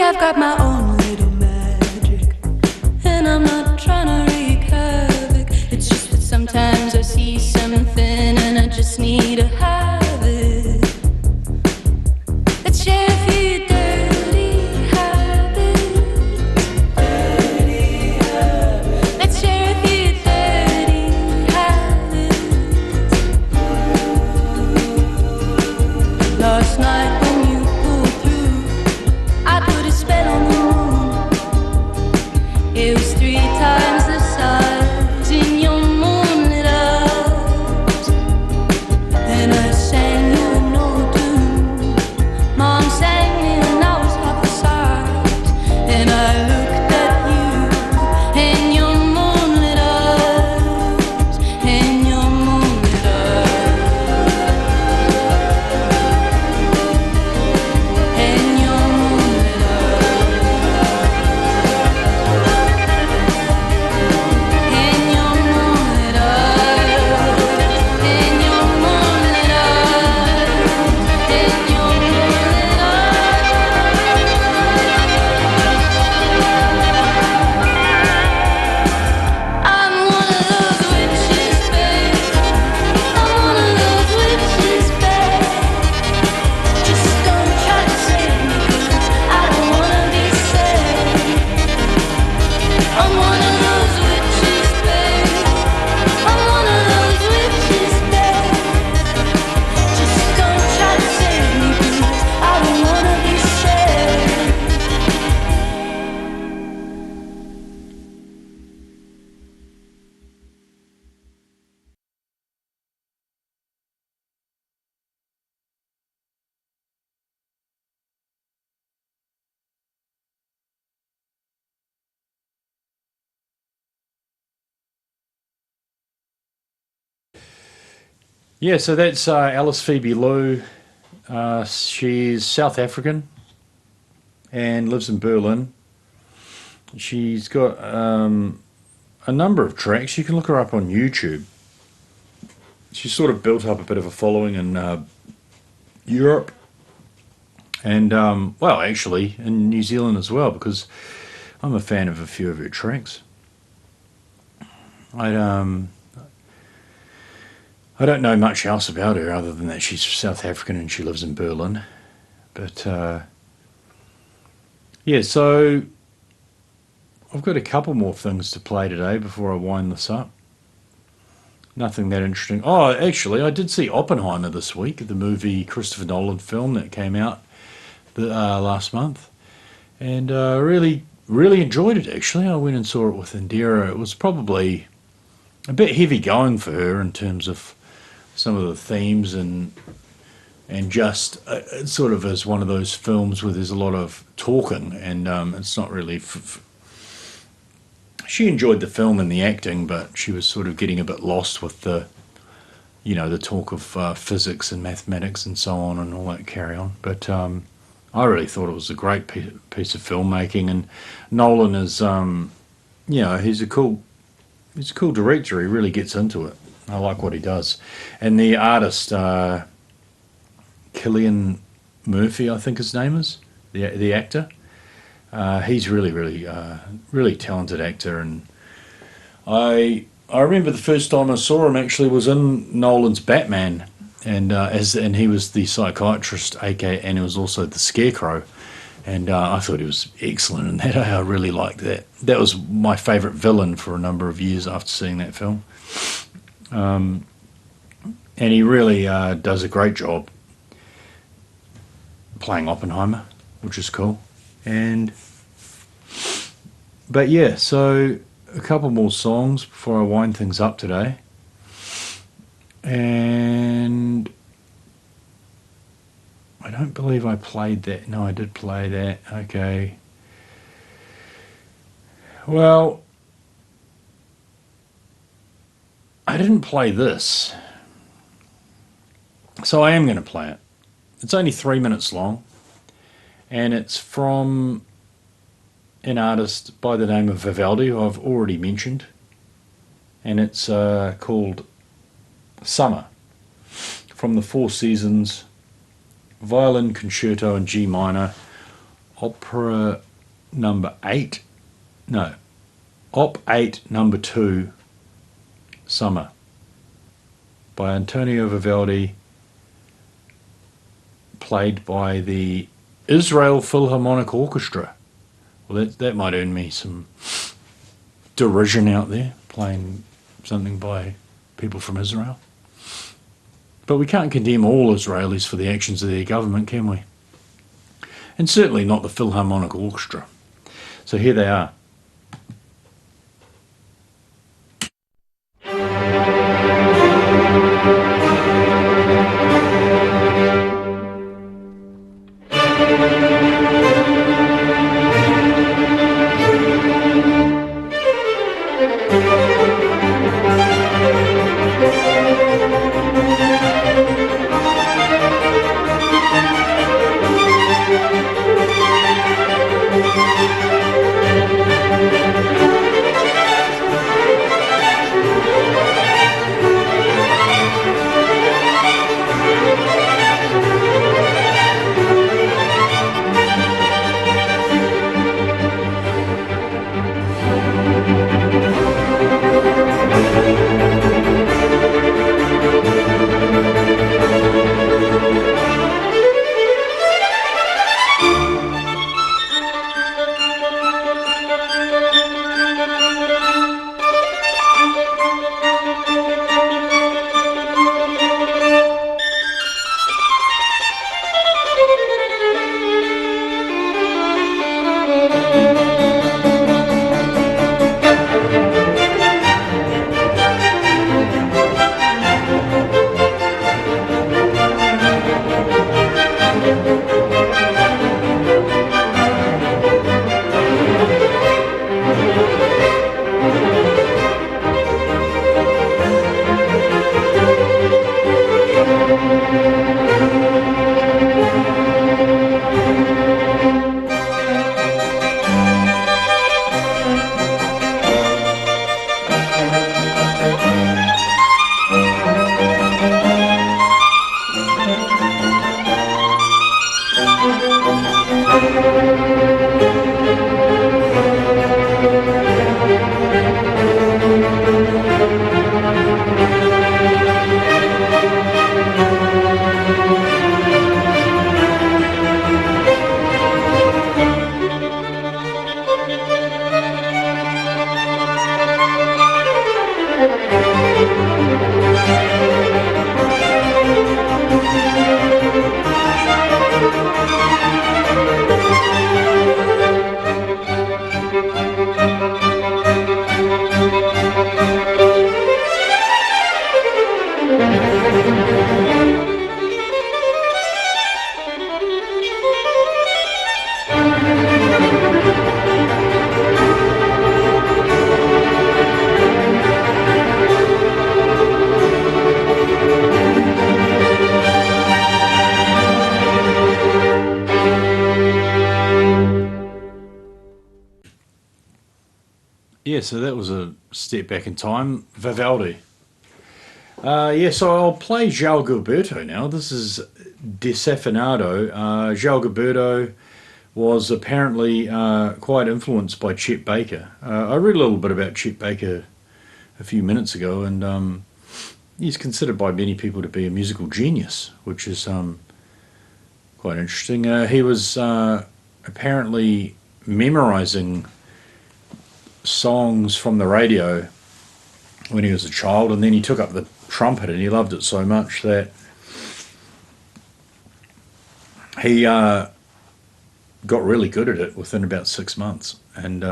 I've got my own little magic, and I'm not trying to wreak havoc. It's just that sometimes I see something and I just need to have it. Let's share a few dirty habits. Let's share a few dirty habits. Last night when you pulled through, I put a spell on the moon. It was 3 times the size in your moonlit eyes. And I sang you a no doom. Mom sang me when I was half the size. And I looked at you in your moonlit eyes. Yeah, so that's Alice Phoebe Lou. She's South African and lives in Berlin. She's got a number of tracks. You can look her up on YouTube. She's sort of built up a bit of a following in Europe and, well, actually in New Zealand as well, because I'm a fan of a few of her tracks. I don't know much else about her other than that she's South African and she lives in Berlin. But, yeah, so I've got a couple more things to play today before I wind this up. Nothing that interesting. Oh, actually, I did see Oppenheimer this week, the movie Christopher Nolan film that came out last month. And really enjoyed it, actually. I went and saw it with Indira. It was probably a bit heavy going for her in terms of some of the themes and just it sort of is one of those films where there's a lot of talking and it's not really she enjoyed the film and the acting, but she was sort of getting a bit lost with the talk of physics and mathematics and so on and all that carry on. But I really thought it was a great piece of filmmaking, and Nolan is he's a cool director. He really gets into it. I like what he does. And the artist, Cillian Murphy, I think his name is, the actor. He's really talented actor. And I remember the first time I saw him actually was in Nolan's Batman, and he was the psychiatrist, and he was also the Scarecrow. And I thought he was excellent in that. I really liked that. That was my favourite villain for a number of years after seeing that film. And he really does a great job playing Oppenheimer, which is cool. But yeah, so a couple more songs before I wind things up today. And I don't believe I played that. No, I did play that. Okay. Well, I didn't play this. So I am going to play it. It's only 3 minutes long. And it's from an artist by the name of Vivaldi, who I've already mentioned. And it's called Summer, from the Four Seasons Violin Concerto in G minor, Opera number 8. No, Op 8 number 2, Summer, by Antonio Vivaldi, played by the Israel Philharmonic Orchestra. Well, that might earn me some derision out there, playing something by people from Israel. But we can't condemn all Israelis for the actions of their government, can we? And certainly not the Philharmonic Orchestra. So here they are. So that was a step back in time. Vivaldi. So I'll play João Gilberto now. This is Desafinado. João Gilberto was apparently quite influenced by Chet Baker. I read a little bit about Chet Baker a few minutes ago, and he's considered by many people to be a musical genius, which is quite interesting. He was apparently memorizing songs from the radio when he was a child, and then he took up the trumpet and he loved it so much that he got really good at it within about 6 months, and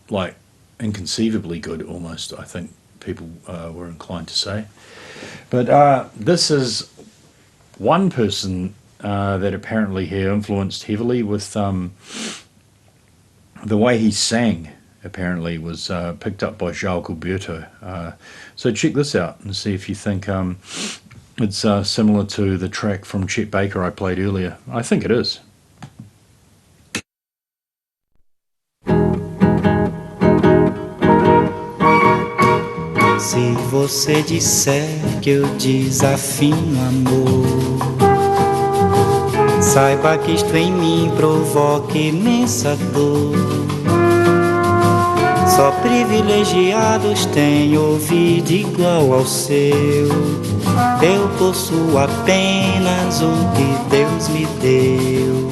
like inconceivably good almost, I think people were inclined to say. But this is one person that apparently he influenced heavily with the way he sang. Apparently was picked up by João Gilberto. So check this out and see if you think it's similar to the track from Chet Baker I played earlier. I think it is. Se você disser que eu desafino amor, saiba que isto em mim provoca imensa dor. Só privilegiados têm ouvido igual ao seu. Eu possuo apenas o que Deus me deu.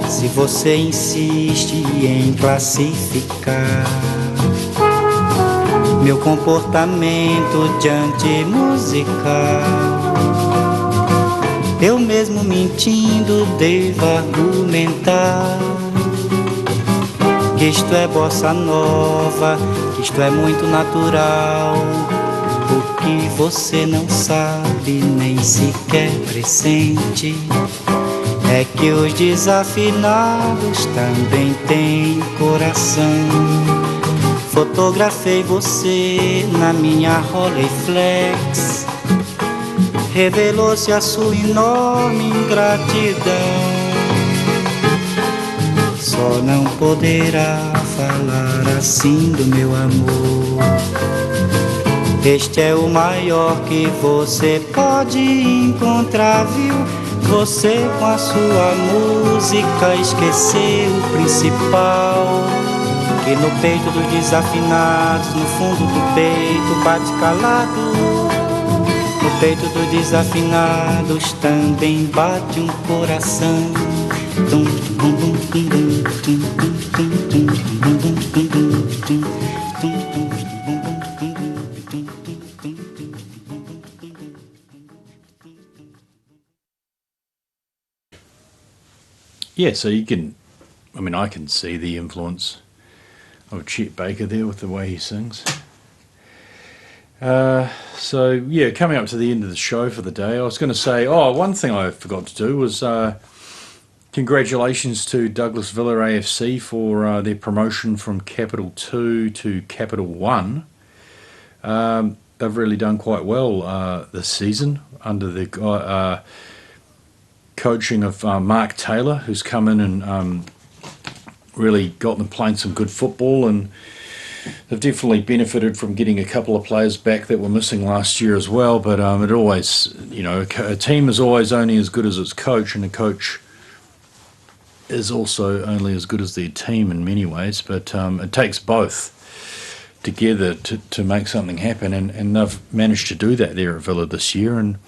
Se você insiste em classificar meu comportamento diante musical, eu mesmo mentindo devo argumentar que isto é bossa nova, que isto é muito natural. O que você não sabe nem sequer pressente é que os desafinados também têm coração. Fotografei você na minha Rolleiflex, revelou-se a sua enorme ingratidão. Só não poderá falar assim do meu amor. Este é o maior que você pode encontrar, viu? Você com a sua música esqueceu o principal, que no peito dos desafinados, no fundo do peito bate calado. No peito dos desafinados também bate um coração. So you can, I can see the influence of Chet Baker there with the way he sings. Coming up to the end of the show for the day, I was going to say, one thing I forgot to do was congratulations to Douglas Villa AFC for their promotion from Capital 2 to Capital 1. They've really done quite well this season under the coaching of Mark Taylor, who's come in and really got them playing some good football, and they've definitely benefited from getting a couple of players back that were missing last year as well. But it always, a team is always only as good as its coach, and a coach is also only as good as their team in many ways. But it takes both together to make something happen, and they've managed to do that there at Villa this year, and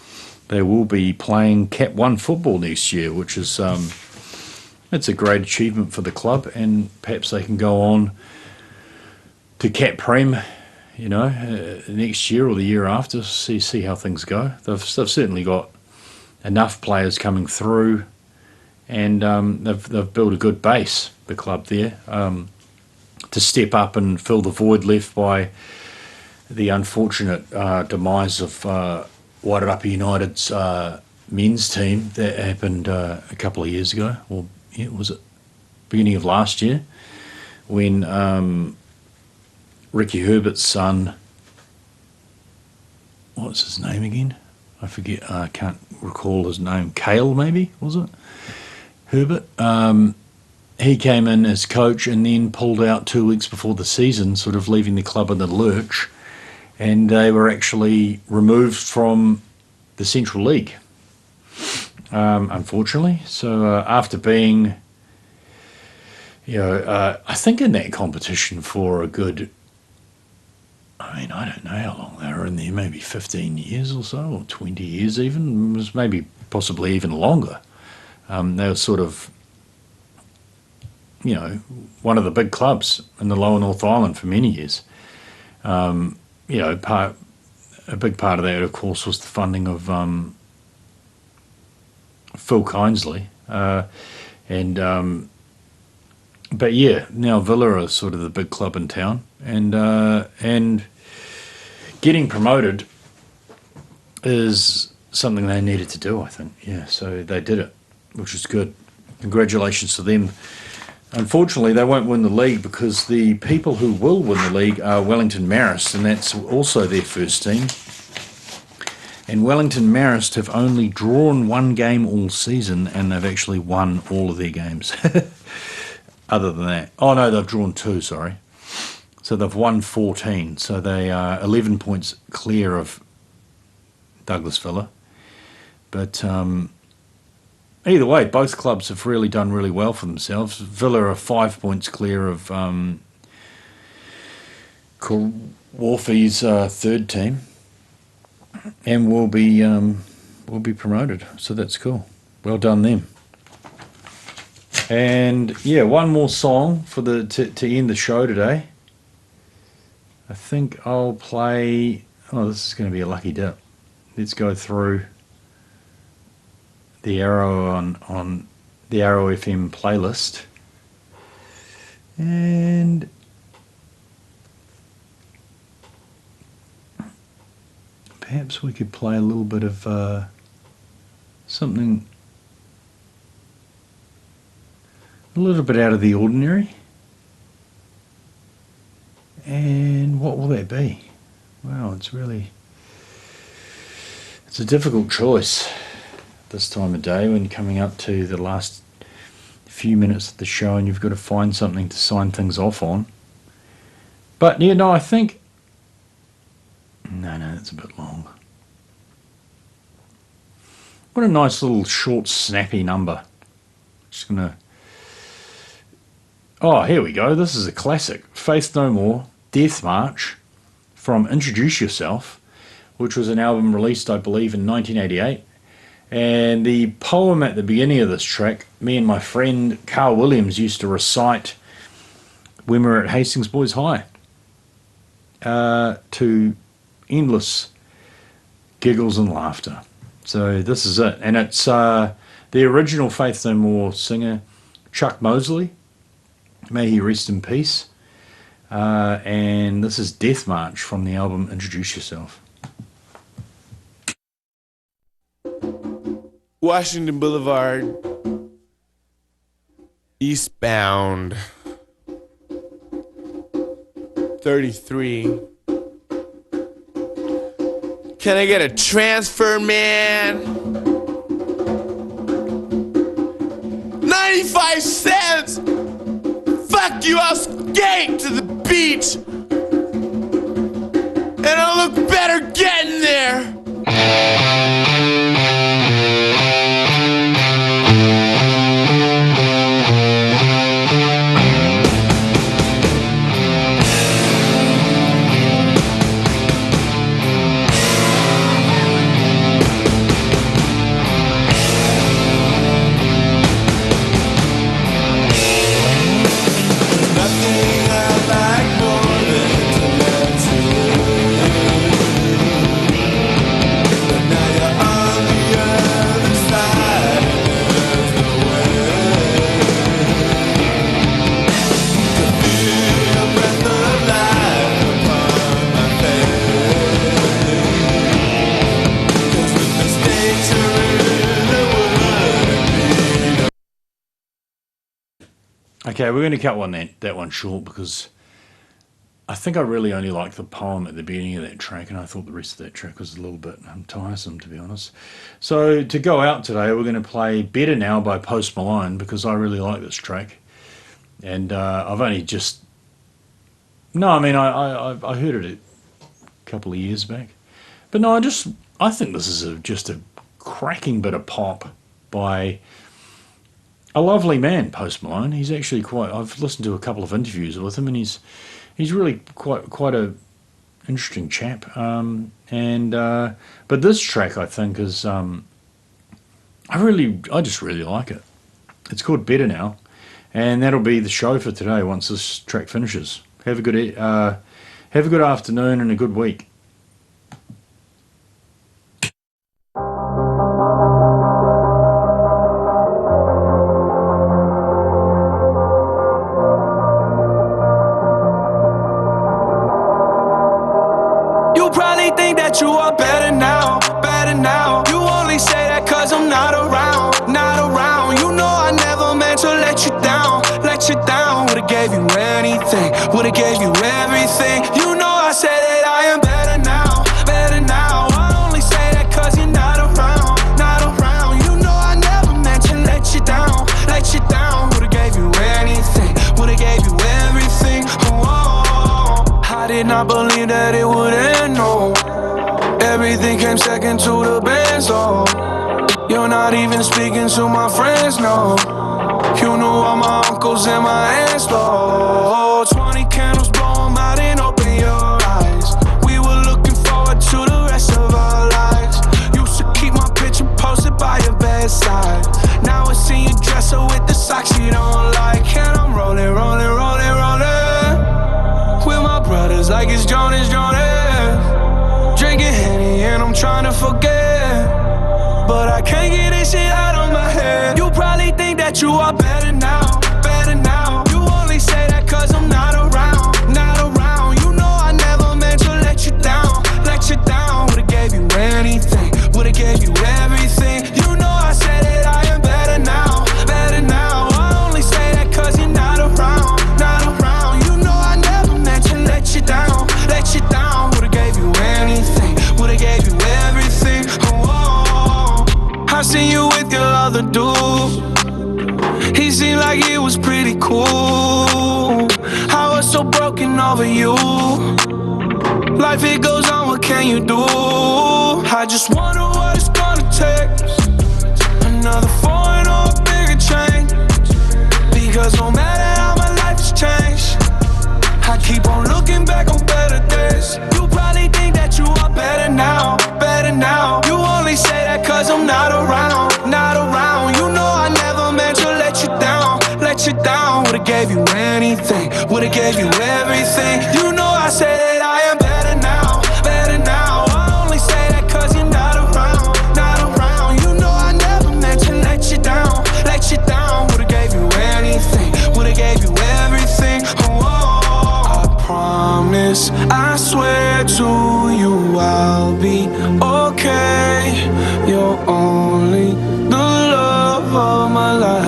they will be playing Cap 1 football next year, which is it's a great achievement for the club, and perhaps they can go on to Cap Prem, next year or the year after. See how things go. They've certainly got enough players coming through, and they've built a good base, the club there, to step up and fill the void left by the unfortunate demise of Wairarapa United's men's team that happened a couple of years ago, or was it beginning of last year, when Ricky Herbert's son, what's his name again? I forget, I can't recall his name. Cale, maybe, was it? Herbert he came in as coach and then pulled out 2 weeks before the season, sort of leaving the club in the lurch. And they were actually removed from the Central League, unfortunately. So after being, I think in that competition for a good, I don't know how long they were in there, maybe 15 years or so, or 20 years even, it was maybe possibly even longer. They were sort of, one of the big clubs in the Lower North Island for many years. A big part of that, of course, was the funding of Phil Kindsley. But yeah, now Villa are sort of the big club in town, and getting promoted is something they needed to do, I think. Yeah, so they did it, which is good. Congratulations to them. Unfortunately, they won't win the league because the people who will win the league are Wellington Marist, and that's also their first team. And Wellington Marist have only drawn one game all season, and they've actually won all of their games. Other than that. Oh, no, they've drawn 2, sorry. So they've won 14. So they are 11 points clear of Douglas Villa. But either way, both clubs have really done really well for themselves. Villa are 5 points clear of Wharfie's third team, and will be promoted. So that's cool. Well done them. And yeah, one more song for to end the show today. I think I'll play. Oh, this is going to be a lucky dip. Let's go through the Arrow on the Arrow FM playlist, and perhaps we could play a little bit of something a little bit out of the ordinary. And what will that be? Wow, it's a difficult choice this time of day when coming up to the last few minutes of the show and you've got to find something to sign things off on. But yeah, no, I think no, that's a bit long. What a nice little short snappy number. Just gonna here we go. This is a classic. Faith No More, Death March, from Introduce Yourself, which was an album released, I believe, in 1988. And the poem at the beginning of this track, me and my friend Carl Williams used to recite when we were at Hastings Boys High, to endless giggles and laughter. So this is it. And it's the original Faith No More singer, Chuck Mosley. May he rest in peace. And this is Death March from the album Introduce Yourself. Washington Boulevard, eastbound, 33. Can I get a transfer, man? 95 cents! Fuck you, I'll skate to the beach! And I'll look better getting there! Okay, we're going to cut that one short because I think I really only liked the poem at the beginning of that track, and I thought the rest of that track was a little bit tiresome, to be honest. So to go out today, we're going to play Better Now by Post Malone because I really like this track. And I've only just... No, I mean, I heard it a couple of years back. But no, I think this is just a cracking bit of pop by a lovely man, Post Malone. He's actually I've listened to a couple of interviews with him, and he's really quite a interesting chap. But this track, I think, is I just really like it. It's called Better Now, and that'll be the show for today. Once this track finishes, have a good afternoon and a good week. You probably think that you are better now, better now. You only say that cause I'm not around, not around. You know I never meant to let you down, let you down. Would've gave you anything, would've gave you everything. You know I said that I am better now, better now. I only say that cause you're not around, not around. You know I never meant to let you down, let you down. Would've gave you anything, would've gave you everything. Whoa. I did not believe that it would end, no. Everything came second to the band, so you're not even speaking to my friends, no. You knew all my uncles and my aunts, though. 20 candles, blow 'em out and open your eyes. We were looking forward to the rest of our lives. Used to keep my picture posted by your bedside. Now I see you dresser with the socks you don't like. And I'm rolling, rolling, rolling, rolling with my brothers like it's Jonas, Jonas. Drinking Henny and I'm trying to forget, but I can't get this shit out of my head. You probably think that you are better now, better now. You only say that cause I'm not around, not around. You know I never meant to let you down, let you down. Would've gave you anything, would've gave you everything. You know I said that I am better now, better now. I only say that cause you're not around, not around. You know I never meant to let you down, let you down. Would've gave you anything, would've gave you everything. Whoa. I seen you with your other dude. He seemed like he was pretty cool. I was so broken over you. Life it goes on, what can you do? I just wonder what it's gonna take. Another foreign or a bigger change. Because no matter how my life has changed, I keep on looking back on better days. You probably think that you are better now, better now. You only say that cause I'm not around, not around. You know I never meant to let you down, let you down. Would've gave you anything, would've gave you everything. You know I said that I am better now, better now. I only say that cause you're not around, not around. You know I never meant to let you down, let you down. Would've gave you anything, would've gave you everything. Whoa. I promise, I swear to you I'll be okay. You're only the love of my life.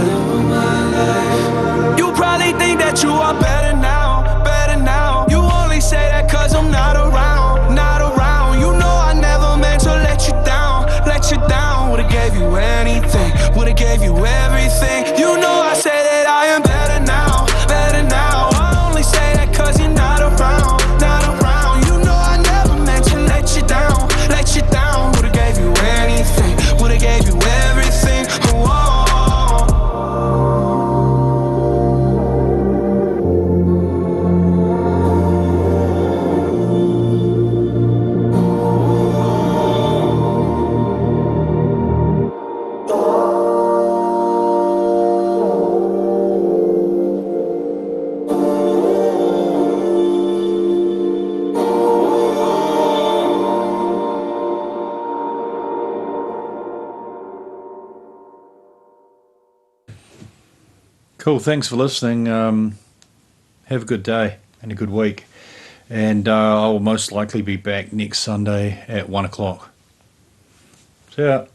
You probably think that you are better now, better now. You only say that cause I'm not around, not around. You know I never meant to let you down, let you down. Would've gave you anything, would've gave you everything. You know I say that I am better now, better now. I only say that cause you're not around, not around. You know I never meant to let you down, let you down. Would've gave you anything, would've gave you everything. Whoa. Cool, thanks for listening. Have a good day and a good week. And I will most likely be back next Sunday at 1 o'clock. See ya.